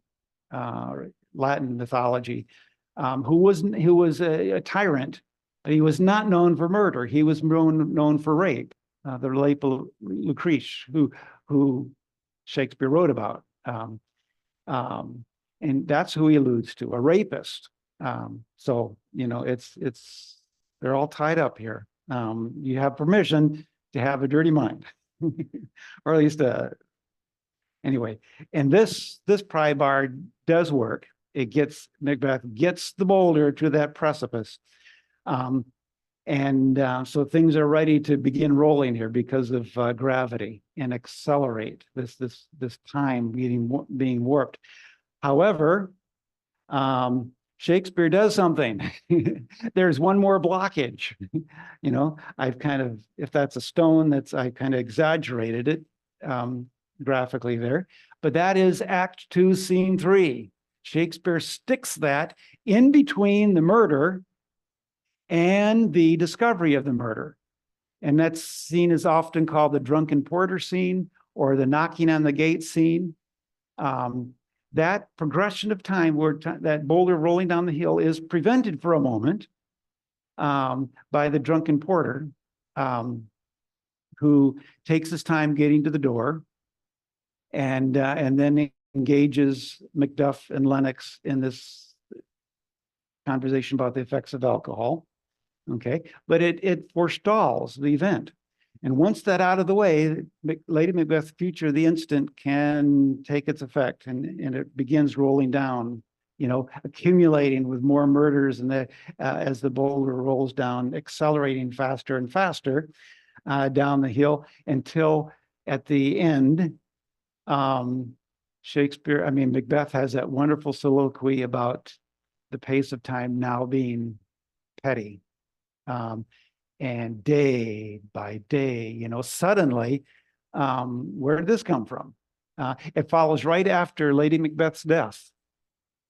Latin mythology, who was a tyrant, but he was not known for murder. He was known for rape, the rape of Lucrece, who Shakespeare wrote about. And that's who he alludes to, a rapist. So, you know, they're all tied up here. You have permission to have a dirty mind. Or at least anyway, and this pry bar does work. Macbeth gets the boulder to that precipice. So things are ready to begin rolling here because of gravity and accelerate this time being warped. However, Shakespeare does something. There's one more blockage. You know, I've kind of, if that's a stone, I kind of exaggerated it graphically there. But that is Act 2, Scene 3. Shakespeare sticks that in between the murder and the discovery of the murder. And that scene is often called the drunken porter scene or the knocking on the gate scene. That progression of time where that boulder rolling down the hill is prevented for a moment by the drunken porter who takes his time getting to the door and then engages Macduff and Lennox in this conversation about the effects of alcohol. Okay, but it forestalls the event. And once that out of the way, Lady Macbeth's future, the instant, can take its effect, and it begins rolling down, you know, accumulating with more murders, and as the boulder rolls down, accelerating faster and faster down the hill until at the end, Macbeth has that wonderful soliloquy about the pace of time now being petty. And day by day, you know, suddenly, where did this come from? It follows right after Lady Macbeth's death,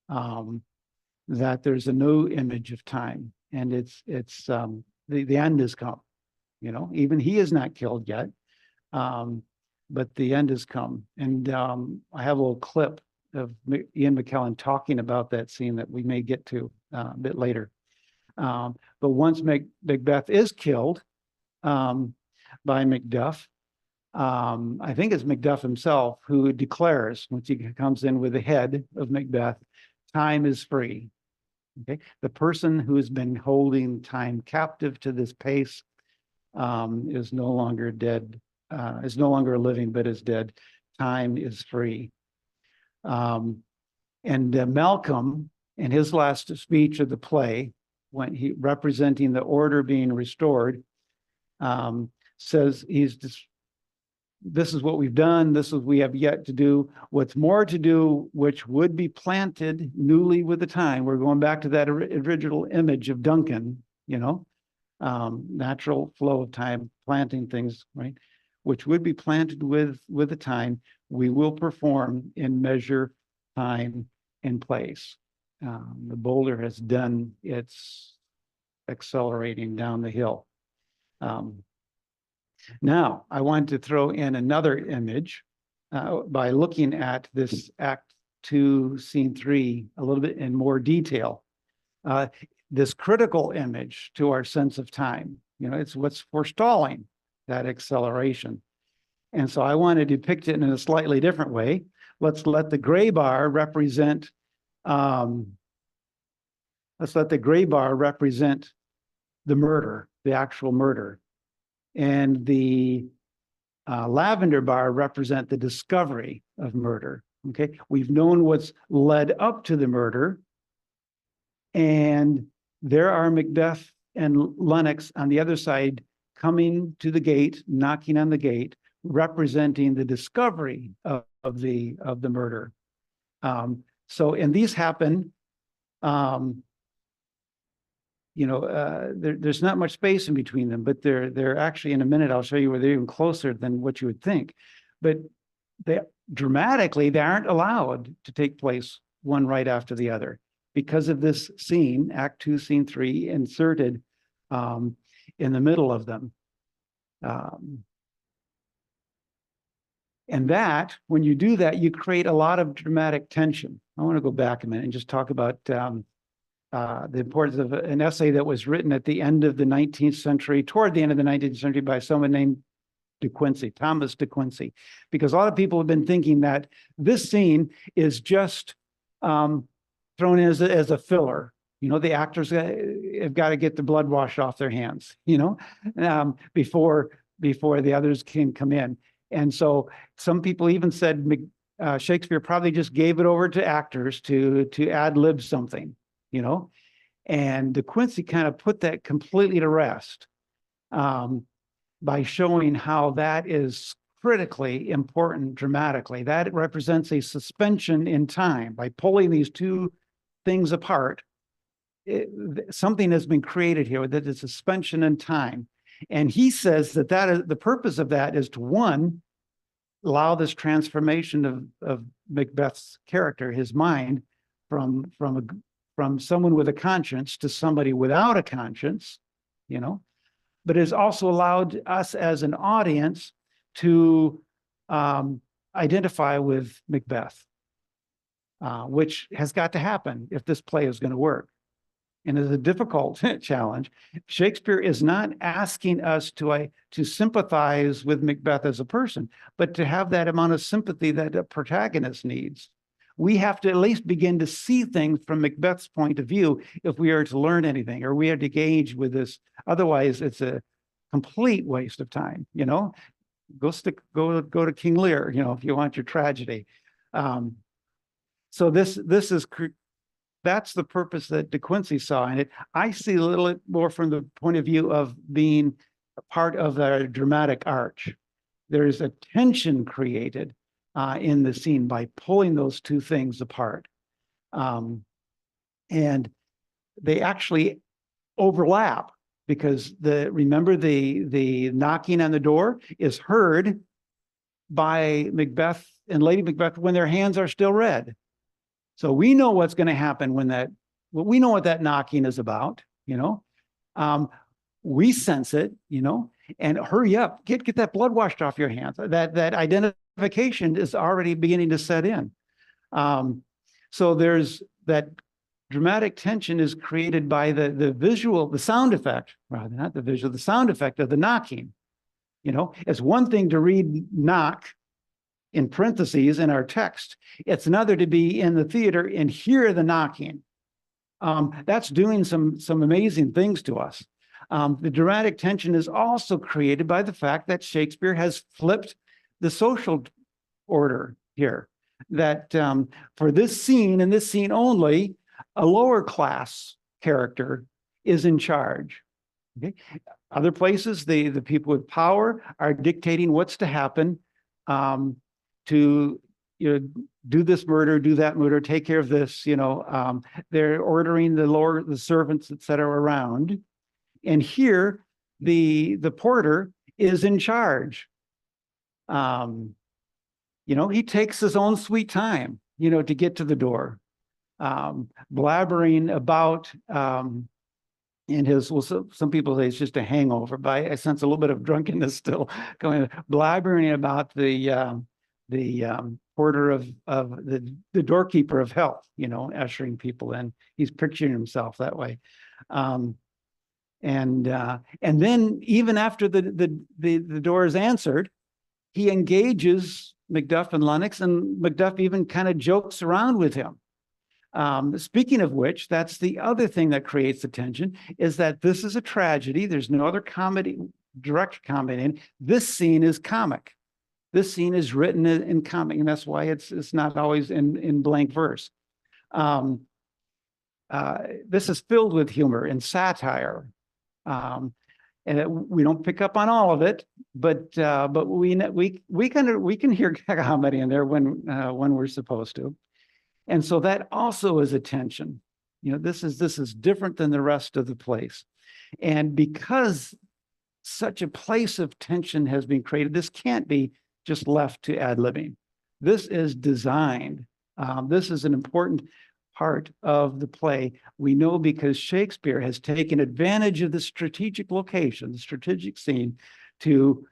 that there's a new image of time, and it's the end has come. You know, even he is not killed yet, but the end has come. And I have a little clip of Ian McKellen talking about that scene that we may get to a bit later. But once Macbeth is killed by Macduff, I think it's Macduff himself who declares, once he comes in with the head of Macbeth, time is free. Okay, the person who has been holding time captive to this pace is no longer dead, is no longer living, but is dead. Time is free. And Malcolm, in his last speech of the play, when he representing the order being restored, says this is what we've done, this is what we have yet to do, what's more to do, which would be planted newly with the time. We're going back to that original image of Duncan, you know, natural flow of time, planting things, right, which would be planted with the time. We will perform in measure, time, and place. The boulder has done its accelerating down the hill. Now, I want to throw in another image by looking at this Act 2, Scene 3 a little bit in more detail. This critical image to our sense of time, you know, it's what's forestalling that acceleration. And so I want to depict it in a slightly different way. Let's let the gray bar represent the murder, the actual murder. And the lavender bar represent the discovery of murder. Okay, we've known what's led up to the murder. And there are Macbeth and Lennox on the other side coming to the gate, knocking on the gate, representing the discovery of the murder. And these happen, there's not much space in between them, but they're actually, in a minute, I'll show you where they're even closer than what you would think. But they aren't allowed to take place one right after the other because of this scene, Act 2, Scene 3, inserted in the middle of them. And that, when you do that, you create a lot of dramatic tension. I want to go back a minute and just talk about the importance of an essay that was written at the end of the 19th century, toward the end of the 19th century, by someone named Thomas De Quincey, because a lot of people have been thinking that this scene is just thrown in as a filler. You know, the actors have got to get the blood washed off their hands, before the others can come in. And so some people even said Shakespeare probably just gave it over to actors to ad lib something, and De Quincey kind of put that completely to rest by showing how that is critically important dramatically. That represents a suspension in time by pulling these two things apart something has been created here that is suspension in time. And he says that the purpose of that is to, one, allow this transformation of Macbeth's character, his mind, from someone with a conscience to somebody without a conscience, you know, but has also allowed us as an audience to identify with Macbeth, which has got to happen if this play is going to work. And it's a difficult challenge. Shakespeare is not asking us to sympathize with Macbeth as a person, but to have that amount of sympathy that a protagonist needs. We have to at least begin to see things from Macbeth's point of view if we are to learn anything, or we are to engage with this. Otherwise, it's a complete waste of time, you know? Go to King Lear, you know, if you want your tragedy. So that's the purpose that De Quincey saw in it. I see a little bit more from the point of view of being a part of a dramatic arch. There's a tension created in the scene by pulling those two things apart. And they actually overlap because remember the knocking on the door is heard by Macbeth and Lady Macbeth when their hands are still red. So we know what's going to happen we know what that knocking is about, you know. We sense it, you know, and hurry up, get that blood washed off your hands. That identification is already beginning to set in. So there's that dramatic tension is created by the sound effect, rather not the visual, the sound effect of the knocking. You know, it's one thing to read knock in parentheses in our text. It's another to be in the theater and hear the knocking. That's doing some amazing things to us. The dramatic tension is also created by the fact that Shakespeare has flipped the social order here. That for this scene and this scene only, a lower class character is in charge. Okay? Other places, the people with power are dictating what's to happen. To do this murder, do that murder, take care of this, you know, they're ordering the servants, et cetera, around. And here the porter is in charge. You know, he takes his own sweet time, you know, to get to the door, blabbering about in his, well, some people say it's just a hangover, but I sense a little bit of drunkenness still going, blabbering about the porter of the doorkeeper of health, you know, ushering people in. He's picturing himself that way. And then even after the door is answered, he engages Macduff and Lennox, and Macduff even kind of jokes around with him. Speaking of which, that's the other thing that creates the tension, is that this is a tragedy. There's no other direct comedy in. This scene is comic. This scene is written in comic, and that's why it's not always in blank verse. This is filled with humor and satire, and we don't pick up on all of it, but we can hear comedy in there when we're supposed to, and so that also is a tension. You know, this is different than the rest of the place, and because such a place of tension has been created, this can't be just left to ad-libbing. This is designed. This is an important part of the play. We know because Shakespeare has taken advantage of the strategic location, the strategic scene, to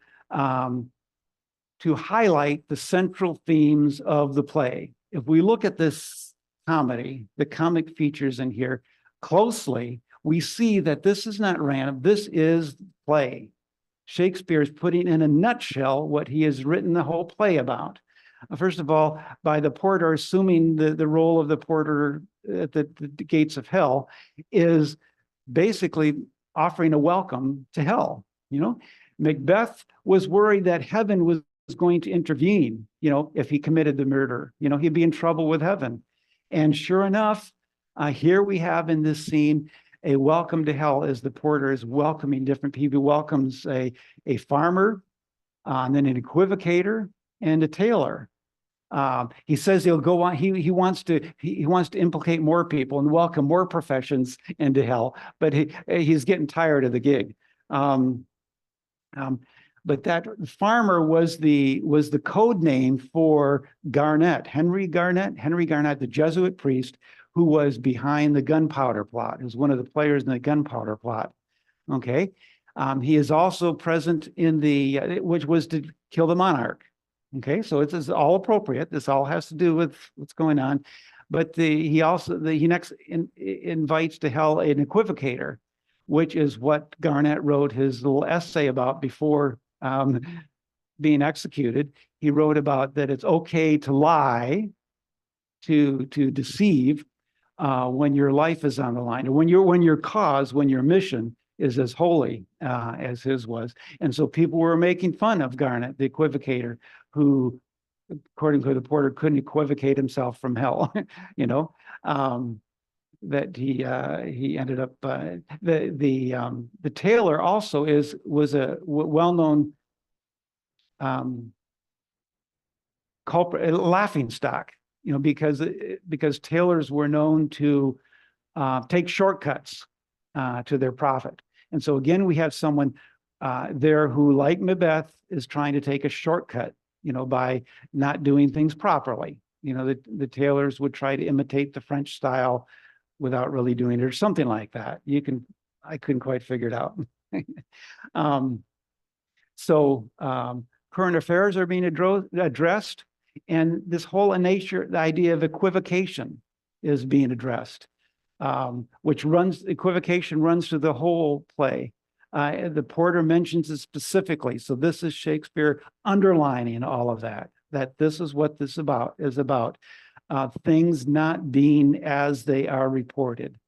highlight the central themes of the play. If we look at this comedy, the comic features in here closely, we see that this is not random. This is play. Shakespeare is putting in a nutshell what he has written the whole play about. First of all, by the porter assuming the role of the porter at the gates of hell is basically offering a welcome to hell. You know, Macbeth was worried that heaven was going to intervene, you know, if he committed the murder. You know, he'd be in trouble with heaven. And sure enough, here we have in this scene a welcome to hell, as the porter is welcoming different people. He welcomes a farmer, and then an equivocator and a tailor. He says he'll go on, he wants to implicate more people and welcome more professions into hell, but he's getting tired of the gig. But that farmer was the code name for Garnett, Henry Garnett, the Jesuit priest who was behind the gunpowder plot, who's one of the players in the gunpowder plot. Okay. He is also present in which was to kill the monarch. Okay, so it's all appropriate. This all has to do with what's going on. But he next invites to hell an equivocator, which is what Garnett wrote his little essay about before being executed. He wrote about that it's okay to lie, to deceive when your life is on the line, or when your mission is as holy as his was. And so people were making fun of Garnett, the equivocator, who, according to the Porter, couldn't equivocate himself from hell, that he ended up, the tailor also was a well-known culprit, laughing stock, because tailors were known to take shortcuts to their profit. And so again, we have someone there who, like Macbeth, is trying to take a shortcut, by not doing things properly. The tailors would try to imitate the French style without really doing it, or something like that. I couldn't quite figure it out. So current affairs are being addressed, and this whole the idea of equivocation is being addressed, equivocation runs through the whole play. The Porter mentions it specifically. So this is Shakespeare underlining all of that this is what this is about. Things not being as they are reported.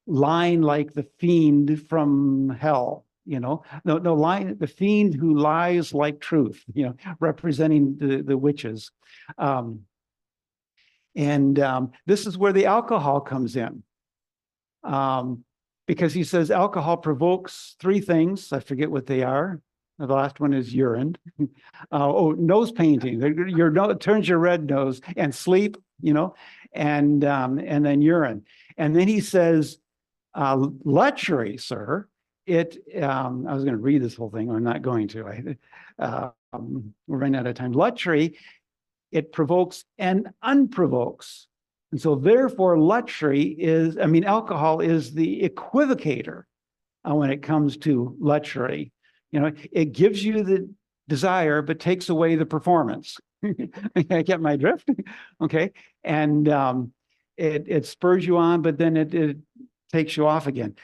Lying like the fiend from hell, lying, the fiend who lies like truth, representing the witches. This is where the alcohol comes in. Because he says alcohol provokes three things. I forget what they are. The last one is urine. Nose painting. It turns your red nose, and sleep, and then urine. And then he says, lechery, sir. I was going to read this whole thing. I'm not going to. We're running out of time. Lechery, it provokes and unprovokes. And so therefore, alcohol is the equivocator when it comes to lechery. It gives you the desire, but takes away the performance. I get my drift. Okay. And it spurs you on, but then it takes you off again.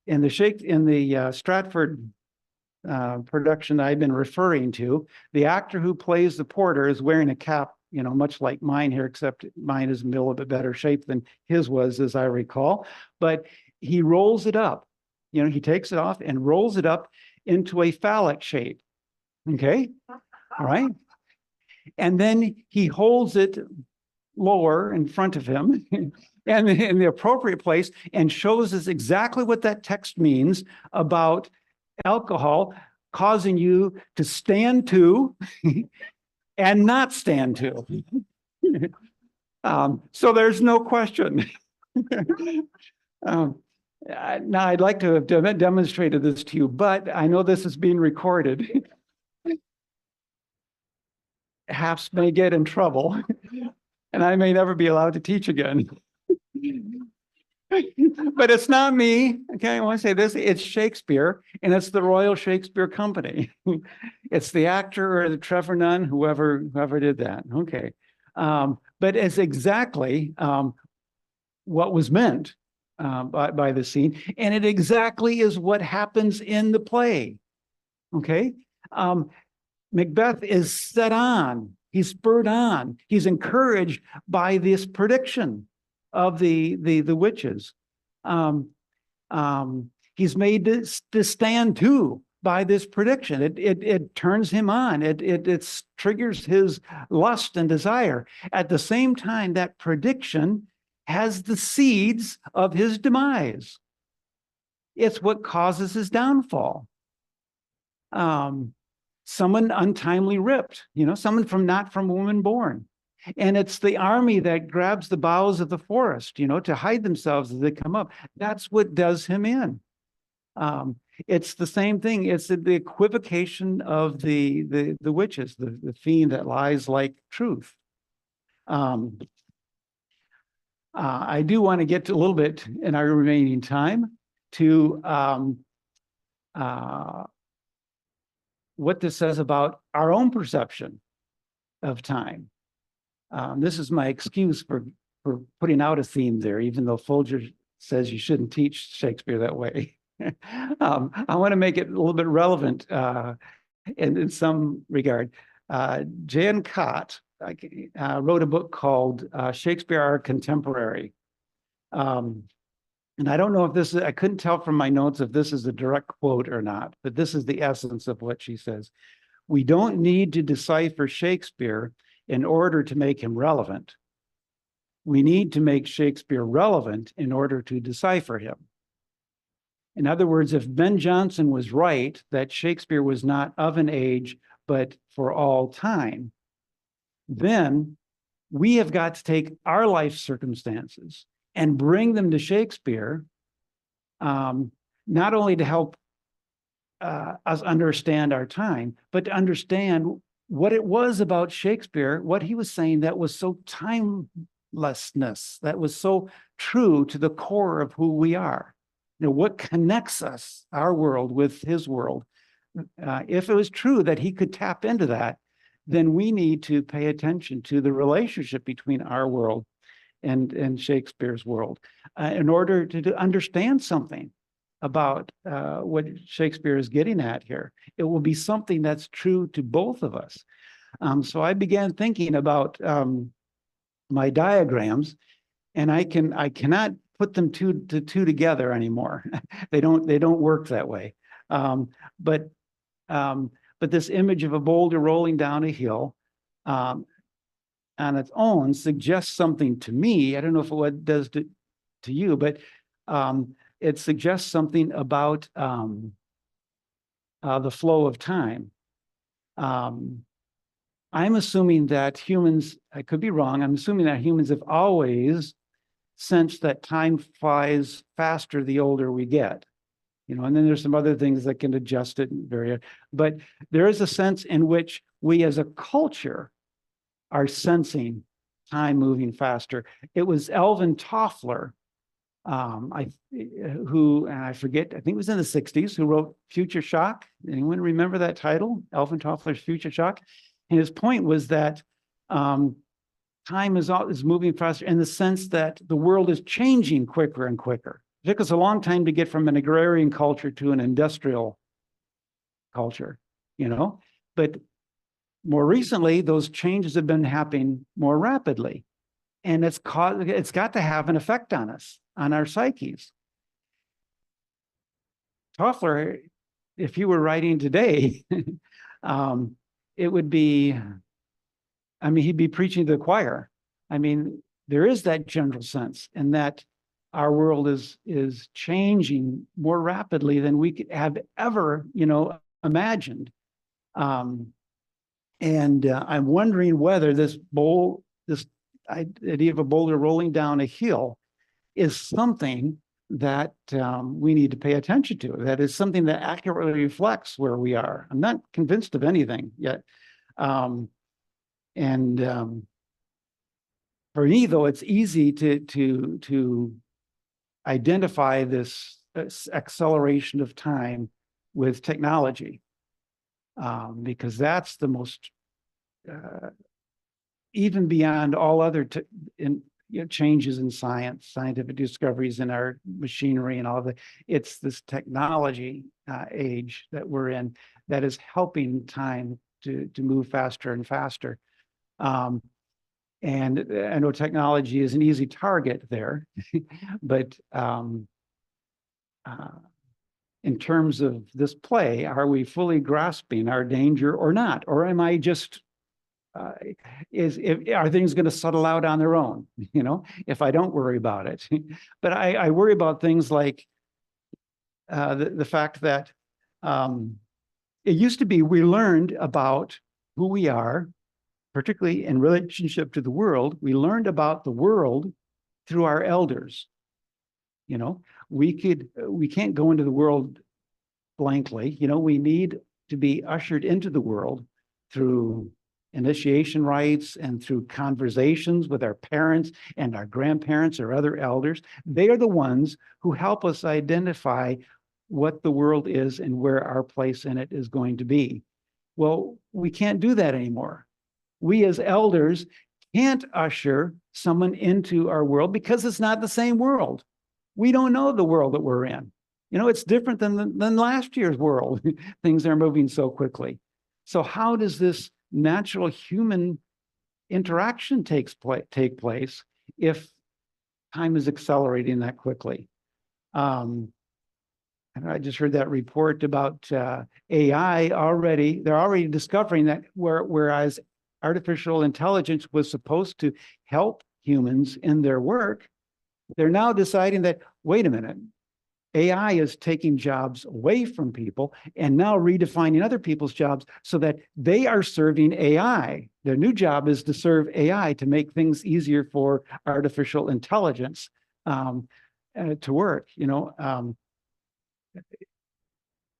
In the Stratford production I've been referring to, the actor who plays the Porter is wearing a cap, much like mine here, except mine is in a little bit better shape than his was, as I recall. But he rolls it up. He takes it off and rolls it up into a phallic shape. Okay? All right? And then he holds it lower in front of him and in the appropriate place, and shows us exactly what that text means about alcohol causing you to stand to and not stand to. So there's no question. Now, I'd like to have demonstrated this to you, but I know this is being recorded. Haps may get in trouble, and I may never be allowed to teach again. But it's not me. Okay, I want to say this. It's Shakespeare, and it's the Royal Shakespeare Company. It's the actor or the Trevor Nunn, whoever did that. Okay. But it's exactly what was meant by the scene. And it exactly is what happens in the play. Okay. Macbeth is set on. He's spurred on. He's encouraged by this prediction of the witches. He's made to stand to by this prediction. It turns him on. It triggers his lust and desire. At the same time, that prediction has the seeds of his demise. It's what causes his downfall. Someone untimely ripped, someone not from a woman born. And it's the army that grabs the boughs of the forest, you know, to hide themselves as they come up. That's what does him in. It's the same thing. It's the equivocation of the witches, the fiend that lies like truth. I do want to get to a little bit in our remaining time to what this says about our own perception of time. This is my excuse for putting out a theme there, even though Folger says you shouldn't teach Shakespeare that way. I want to make it a little bit relevant in some regard. Jan Cott wrote a book called Shakespeare, Our Contemporary. And I don't know if this is, I couldn't tell from my notes if this is a direct quote or not, but this is the essence of what she says. We don't need to decipher Shakespeare in order to make him relevant. We need to make Shakespeare relevant in order to decipher him. In other words, if Ben Jonson was right that Shakespeare was not of an age, but for all time, then we have got to take our life circumstances and bring them to Shakespeare, not only to help us understand our time, but to understand what it was about Shakespeare, what he was saying that was so timelessness, that was so true to the core of who we are. You know, what connects us, our world, with his world. If it was true that he could tap into that, then we need to pay attention to the relationship between our world and Shakespeare's world in order to understand something about what Shakespeare is getting at here. It will be something that's true to both of us. So I began thinking about my diagrams, and I cannot put them two together anymore. They don't work that way. But this image of a boulder rolling down a hill on its own suggests something to me. I don't know if it does to you, but it suggests something about the flow of time. I'm assuming that humans, I could be wrong, I'm assuming that humans have always sensed that time flies faster the older we get. You know, and then there's some other things that can adjust it and vary it. But there is a sense in which we as a culture are sensing time moving faster. It was Alvin Toffler, who, and I forget, I think it was in the 60s, who wrote Future Shock. Anyone remember that title? Alvin Toffler's Future Shock. And his point was that time is moving faster in the sense that the world is changing quicker and quicker. It took us a long time to get from an agrarian culture to an industrial culture, you know, but more recently, those changes have been happening more rapidly, and it's got to have an effect on us, on our psyches. Toffler, if you were writing today, it would be, I mean, he'd be preaching to the choir. I mean, there is that general sense, and that our world is changing more rapidly than we could have ever, you know, imagined. And I'm wondering whether this idea of a boulder rolling down a hill is something that we need to pay attention to. That is something that accurately reflects where we are. I'm not convinced of anything yet. For me, though, it's easy to identify this acceleration of time with technology, because that's the most, even beyond all other changes in science, scientific discoveries in our machinery and all of that. It's this technology age that we're in that is helping time to move faster and faster. And I know technology is an easy target there, but in terms of this play, are we fully grasping our danger or not? Or am I just, are things going to settle out on their own, you know, if I don't worry about it? But I worry about things like the fact that it used to be we learned about who we are particularly in relationship to the world, we learned about the world through our elders. You know, we can't go into the world blankly. You know, we need to be ushered into the world through initiation rites and through conversations with our parents and our grandparents or other elders. They are the ones who help us identify what the world is and where our place in it is going to be. Well, we can't do that anymore. We as elders can't usher someone into our world because it's not the same world. We don't know the world that we're in. You know, it's different than last year's world. Things are moving so quickly. So how does this natural human interaction take place if time is accelerating that quickly? And I just heard that report about AI already. They're already discovering that whereas artificial intelligence was supposed to help humans in their work, they're now deciding that, wait a minute, AI is taking jobs away from people and now redefining other people's jobs so that they are serving AI. Their new job is to serve AI to make things easier for artificial intelligence to work. You know,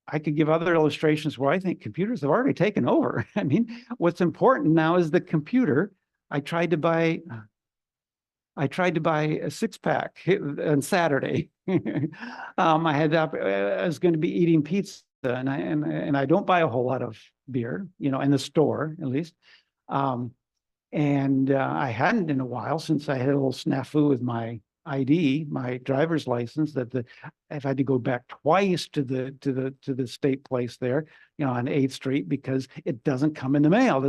I could give other illustrations where I think computers have already taken over. I mean, what's important now is the computer. I tried to buy a 6-pack on Saturday. I was going to be eating pizza, and I don't buy a whole lot of beer, you know, in the store at least. I hadn't in a while since I had a little snafu with my ID, my driver's license, that I've had to go back twice to the state place there, you know, on 8th Street because it doesn't come in the mail.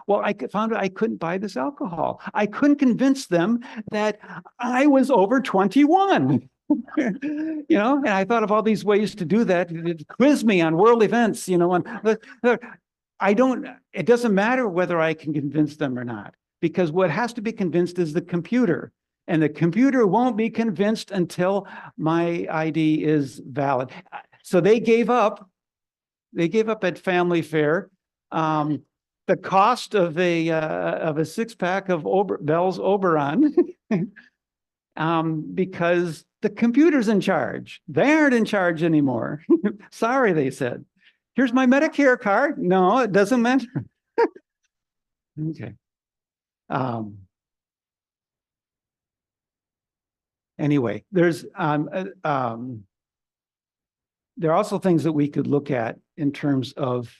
Well, I found out I couldn't buy this alcohol. I couldn't convince them that I was over 21. You know, and I thought of all these ways to do that. Quiz me on world events, you know, and it doesn't matter whether I can convince them or not, because what has to be convinced is the computer. And the computer won't be convinced until my ID is valid. So they gave up. They gave up at family fare the cost of a 6-pack of Bell's Oberon because the computer's in charge. They aren't in charge anymore. Sorry, they said. Here's my Medicare card. No, it doesn't matter. Okay. Anyway, there are also things that we could look at in terms of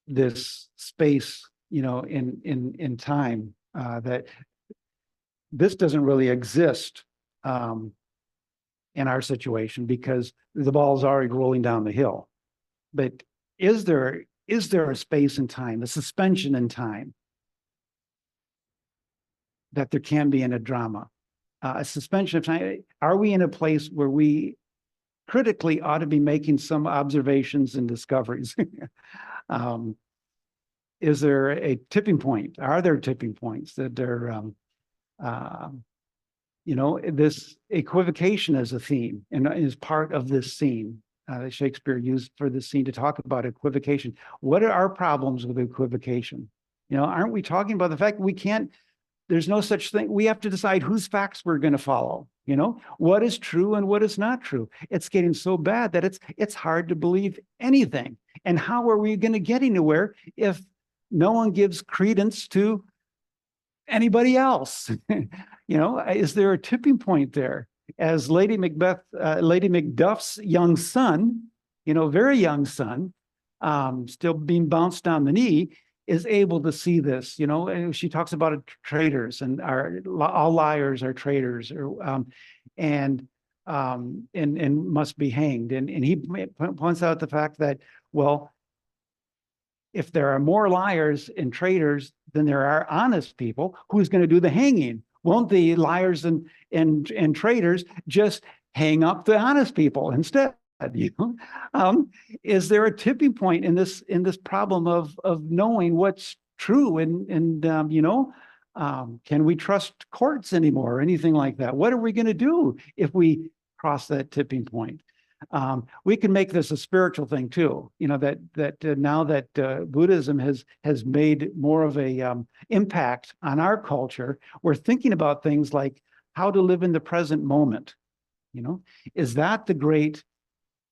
this space, you know, in time, that this doesn't really exist in our situation because the ball is already rolling down the hill. But is there a space in time, a suspension in time that there can be in a drama? A suspension of time. Are we in a place where we critically ought to be making some observations and discoveries? Is there a tipping point? Are there tipping points that are, you know, this equivocation as a theme and is part of this scene that Shakespeare used for this scene to talk about equivocation. What are our problems with equivocation? You know, aren't we talking about the fact that we can't, there's no such thing. We have to decide whose facts we're going to follow. You know, what is true and what is not true. It's getting so bad that it's hard to believe anything. And how are we going to get anywhere if no one gives credence to anybody else? You know, is there a tipping point there? As Lady Macduff's young son, you know, very young son, still being bounced down the knee, is able to see this, you know, and she talks about traitors and all liars are traitors, and must be hanged. And he points out the fact that, well, if there are more liars and traitors than there are honest people, who's going to do the hanging? Won't the liars and traitors just hang up the honest people instead? You know, is there a tipping point in this problem of knowing what's true and you know, can we trust courts anymore or anything like that? What are we going to do if we cross that tipping point? We can make this a spiritual thing too. You know, now that Buddhism has made more of a impact on our culture, we're thinking about things like how to live in the present moment. You know, is that the great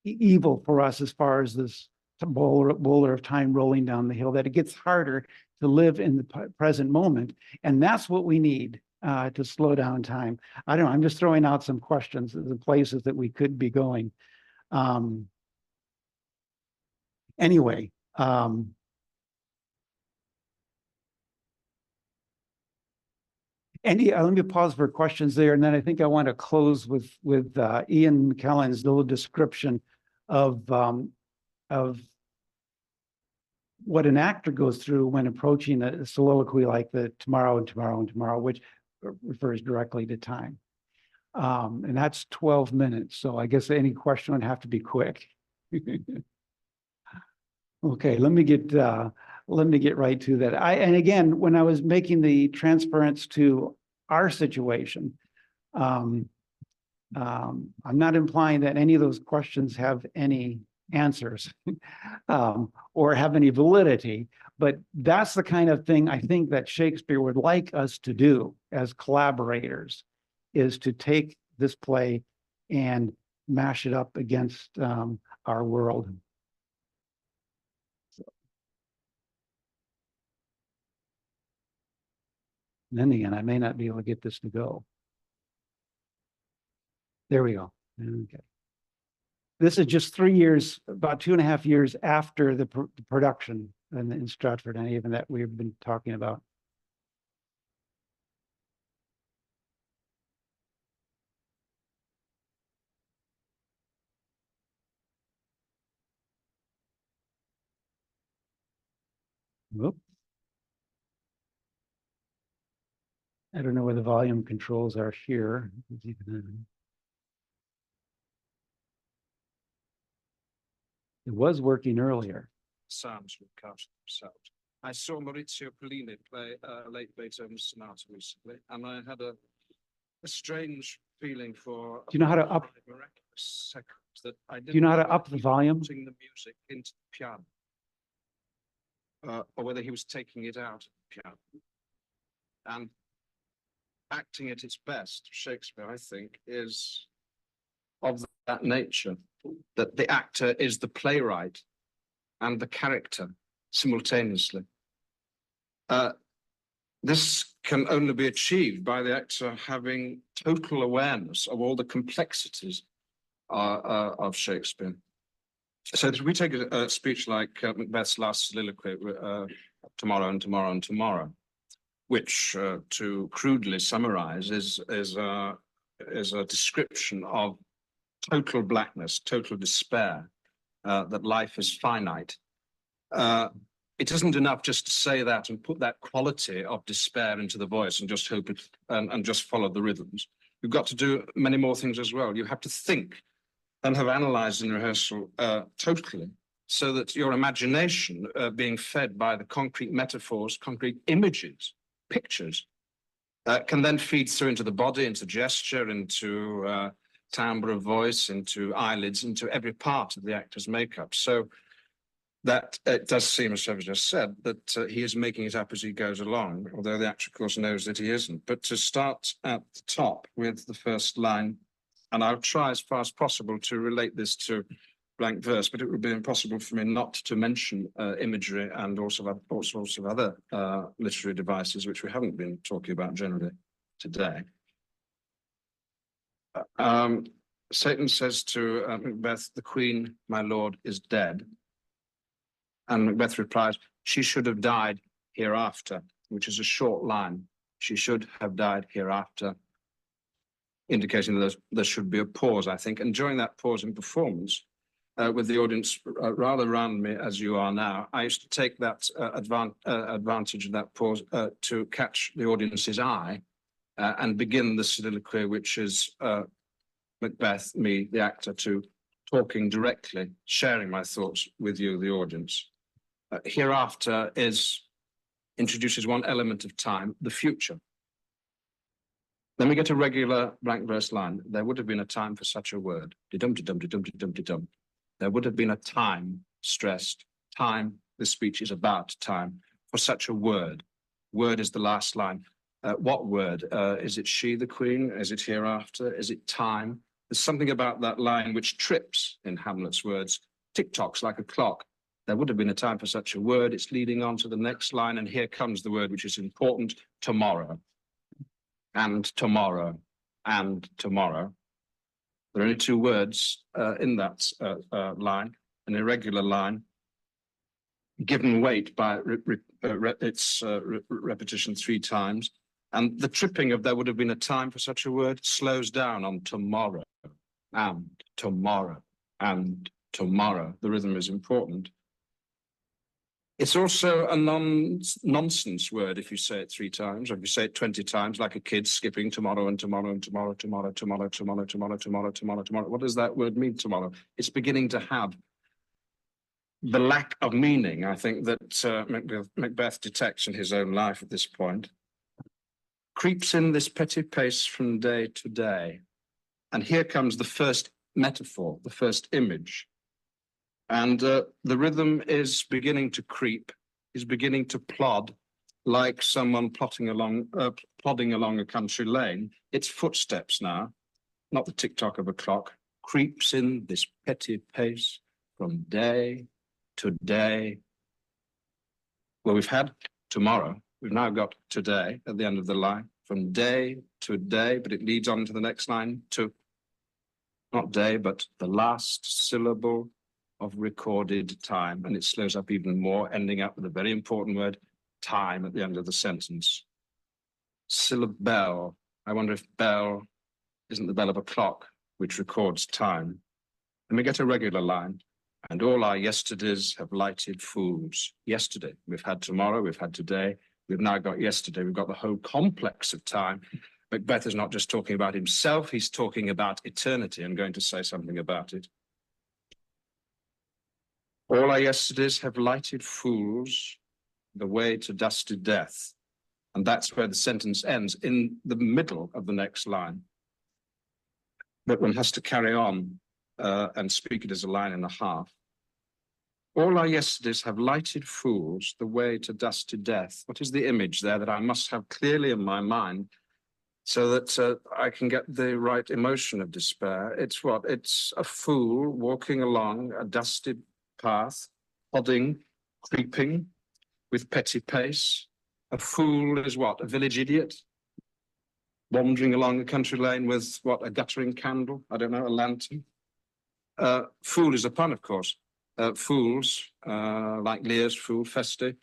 evil for us as far as this boulder of time rolling down the hill, that it gets harder to live in the present moment? And that's what we need to slow down time. I don't know, I'm just throwing out some questions, the places that we could be going. Anyway, Andy, let me pause for questions there, and then I think I want to close with Ian McKellen's little description of what an actor goes through when approaching a soliloquy like the tomorrow and tomorrow and tomorrow, which refers directly to time. And that's 12 minutes. So I guess any question would have to be quick. Okay, let me get right to that. And again, when I was making the transference to our situation, I'm not implying that any of those questions have any answers or have any validity, but that's the kind of thing I think that Shakespeare would like us to do as collaborators, is to take this play and mash it up against our world. And then again, I may not be able to get this to go. There we go. Okay. This is just 3 years, about 2.5 years after the production in Stratford and even that we've been talking about. Whoop. I don't know where the volume controls are here. It was working earlier. Sounds would cast themselves. I saw Maurizio Pollini play late Beethoven's sonata recently, and I had a strange feeling for. Do you know how to up? Miraculous seconds that I didn't. Do you know how to up the volume? Putting the music into the piano, or whether he was taking it out of the piano, and acting at its best. Shakespeare, I think, is of that nature, that the actor is the playwright and the character simultaneously. This can only be achieved by the actor having total awareness of all the complexities of Shakespeare. So if we take a speech like Macbeth's last soliloquy, tomorrow and tomorrow and tomorrow, which, to crudely summarize, is a description of total blackness, total despair, that life is finite. It isn't enough just to say that and put that quality of despair into the voice and just hope it and just follow the rhythms. You've got to do many more things as well. You have to think and have analyzed in rehearsal totally, so that your imagination, being fed by the concrete metaphors, concrete images, pictures, can then feed through into the body, into gesture, into timbre of voice, into eyelids, into every part of the actor's makeup. So that it does seem, as I've just said, that he is making it up as he goes along, although the actor, of course, knows that he isn't. But to start at the top with the first line, and I'll try as far as possible to relate this to blank verse, but it would be impossible for me not to mention imagery and also all sorts of other literary devices, which we haven't been talking about generally today. Satan says to Macbeth, "The queen, my lord, is dead." And Macbeth replies, "She should have died hereafter," which is a short line. She should have died hereafter, indicating that there should be a pause, I think. And during that pause in performance, with the audience rather around me as you are now, I used to take that advantage of that pause to catch the audience's eye and begin the soliloquy, which is Macbeth, me, the actor, to talking directly, sharing my thoughts with you, the audience. Hereafter introduces one element of time, the future. Then we get a regular blank verse line. There would have been a time for such a word. Dum dum dum dum dum. There would have been a time, stressed, time. This speech is about time for such a word. Word is the last line. What word? Is it she, the queen? Is it hereafter? Is it time? There's something about that line which trips, in Hamlet's words, tick-tocks like a clock. There would have been a time for such a word. It's leading on to the next line, and here comes the word which is important, tomorrow. And tomorrow, and tomorrow. There are only two words in that line, an irregular line, given weight by its repetition 3 times. And the tripping of there would have been a time for such a word slows down on tomorrow, and tomorrow, and tomorrow. The rhythm is important. It's also a nonsense word if you say it 3 times, or if you say it 20 times, like a kid skipping tomorrow and tomorrow and tomorrow, tomorrow, tomorrow, tomorrow, tomorrow, tomorrow, tomorrow, tomorrow. What does that word mean, tomorrow? It's beginning to have the lack of meaning, I think, that Macbeth detects in his own life at this point. Creeps in this petty pace from day to day. And here comes the first metaphor, the first image. And the rhythm is beginning to creep, is beginning to plod like someone plodding along a country lane. It's footsteps now, not the tick-tock of a clock. Creeps in this petty pace from day to day. Well, we've had tomorrow. We've now got today at the end of the line. From day to day, but it leads on to the next line to, not day, but the last syllable of recorded time, and it slows up even more, ending up with a very important word, time, at the end of the sentence. Syllable. I wonder if bell isn't the bell of a clock, which records time. And we get a regular line, and all our yesterdays have lighted fools. Yesterday, we've had tomorrow, we've had today, we've now got yesterday, we've got the whole complex of time. Macbeth is not just talking about himself, he's talking about eternity and going to say something about it. All our yesterdays have lighted fools the way to dusty death. And that's where the sentence ends, in the middle of the next line. But one has to carry on and speak it as a line and a half. All our yesterdays have lighted fools the way to dusty death. What is the image there that I must have clearly in my mind so that I can get the right emotion of despair? It's what? It's a fool walking along a dusty path, plodding, creeping with petty pace. A fool is what? A village idiot? Wandering along a country lane with what? A guttering candle? I don't know, a lantern? Fool is a pun, of course. Fools, like Lear's fool, Feste,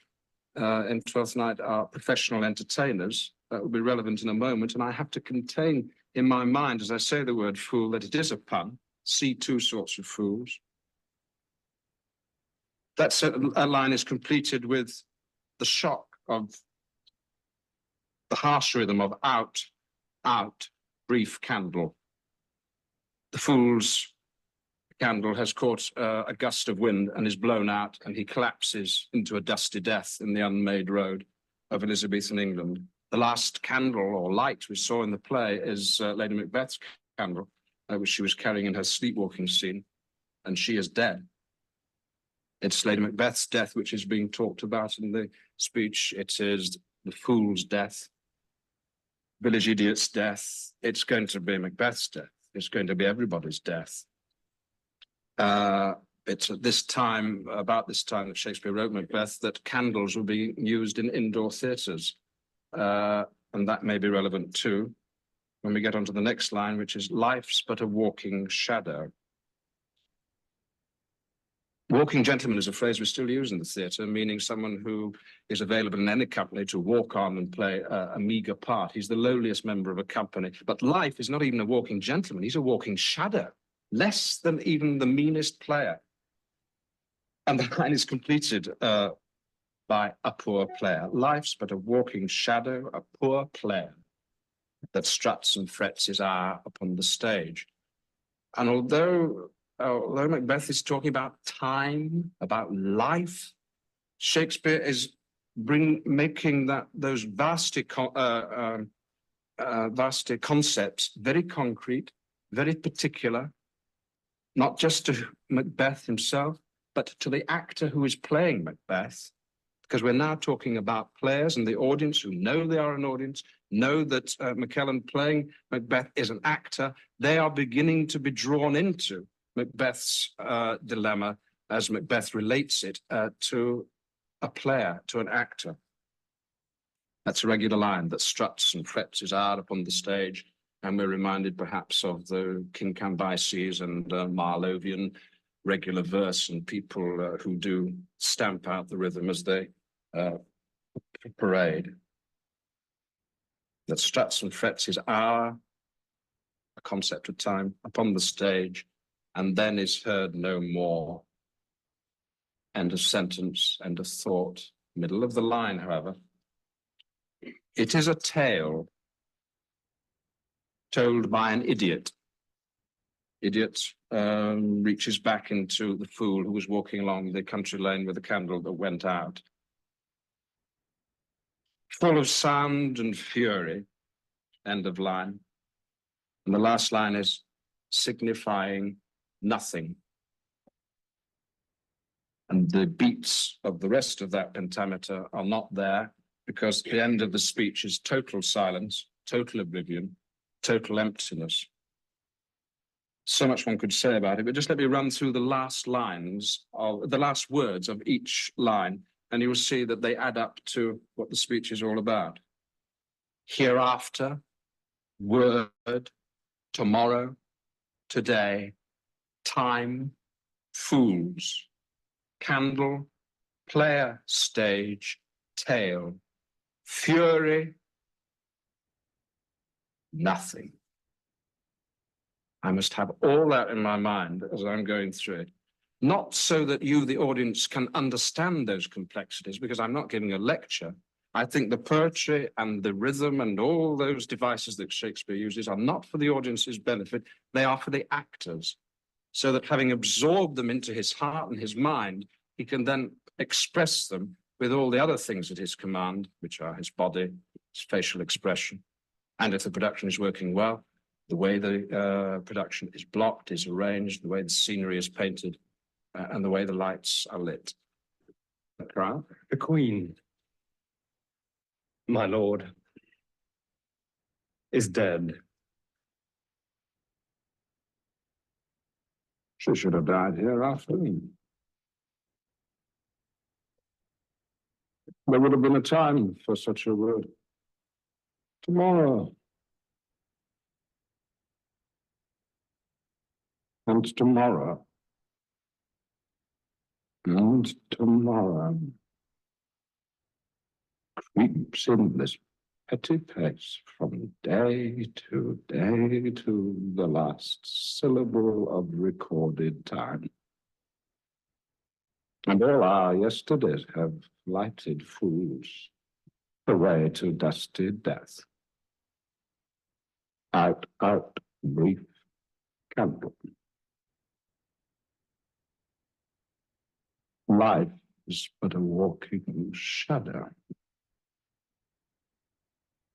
in Twelfth Night, are professional entertainers. That will be relevant in a moment. And I have to contain in my mind, as I say the word fool, that it is a pun. See 2 sorts of fools. That line is completed with the shock of the harsh rhythm of out, out, brief candle. The fool's candle has caught a gust of wind and is blown out, and he collapses into a dusty death in the unmade road of Elizabethan England. The last candle or light we saw in the play is Lady Macbeth's candle, which she was carrying in her sleepwalking scene, and she is dead. It's Lady Macbeth's death which is being talked about in the speech. It is the fool's death, village idiot's death. It's going to be Macbeth's death. It's going to be everybody's death. It's at this time, about this time that Shakespeare wrote Macbeth, that candles were being used in indoor theatres. And that may be relevant too when we get onto the next line, which is life's but a walking shadow. Walking gentleman is a phrase we still use in the theatre, meaning someone who is available in any company to walk on and play a meagre part. He's the lowliest member of a company. But life is not even a walking gentleman. He's a walking shadow, less than even the meanest player. And the line is completed by a poor player. Life's but a walking shadow, a poor player that struts and frets his hour upon the stage. And although Macbeth is talking about time, about life, Shakespeare is making those vast varsity concepts, very concrete, very particular, not just to Macbeth himself, but to the actor who is playing Macbeth, because we're now talking about players and the audience who know they are an audience, know that McKellen playing Macbeth is an actor. They are beginning to be drawn into Macbeth's dilemma as Macbeth relates it to a player, to an actor. That's a regular line that struts and frets his hour upon the stage. And we're reminded perhaps of the King Cambyses and Marlovian regular verse and people who do stamp out the rhythm as they parade. That struts and frets his hour, a concept of time, upon the stage, and then is heard no more. End of sentence, end of thought. Middle of the line, however. It is a tale told by an idiot. Idiot reaches back into the fool who was walking along the country lane with a candle that went out. Full of sound and fury, end of line. And the last line is signifying nothing. And the beats of the rest of that pentameter are not there because the end of the speech is total silence, total oblivion, total emptiness. So much one could say about it, but just let me run through the last lines of the last words of each line, and you will see that they add up to what the speech is all about. Hereafter, word, tomorrow, today, time, fools, candle, player, stage, tale, fury, nothing. I must have all that in my mind as I'm going through it. Not so that you, the audience, can understand those complexities, because I'm not giving a lecture. I think the poetry and the rhythm and all those devices that Shakespeare uses are not for the audience's benefit. They are for the actors, so that having absorbed them into his heart and his mind, he can then express them with all the other things at his command, which are his body, his facial expression. And if the production is working well, the way the production is blocked, is arranged, the way the scenery is painted, and the way the lights are lit. The Queen, my lord, is dead. She should have died here after me. There would have been a time for such a word. Tomorrow. And tomorrow. And tomorrow. Creeps in this petty pace from day to the last syllable of recorded time. And all our yesterdays have lighted fools the way to dusty death. Out, brief candle. Life is but a walking shadow.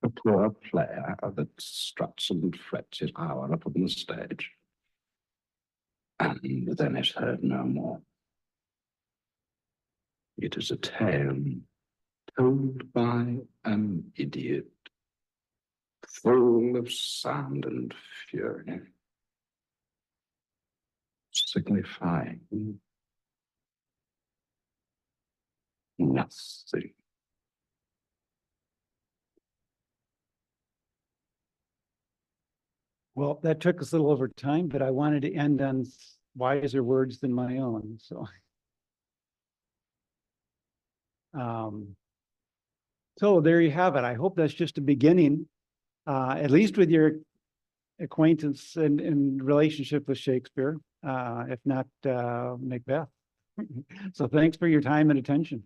A poor player that struts and frets his hour upon the stage, and then is heard no more. It is a tale told by an idiot, full of sound and fury, signifying nothing. Well, that took us a little over time, but I wanted to end on wiser words than my own, so. So there you have it. I hope that's just a beginning, at least with your acquaintance and relationship with Shakespeare, if not Macbeth. So thanks for your time and attention.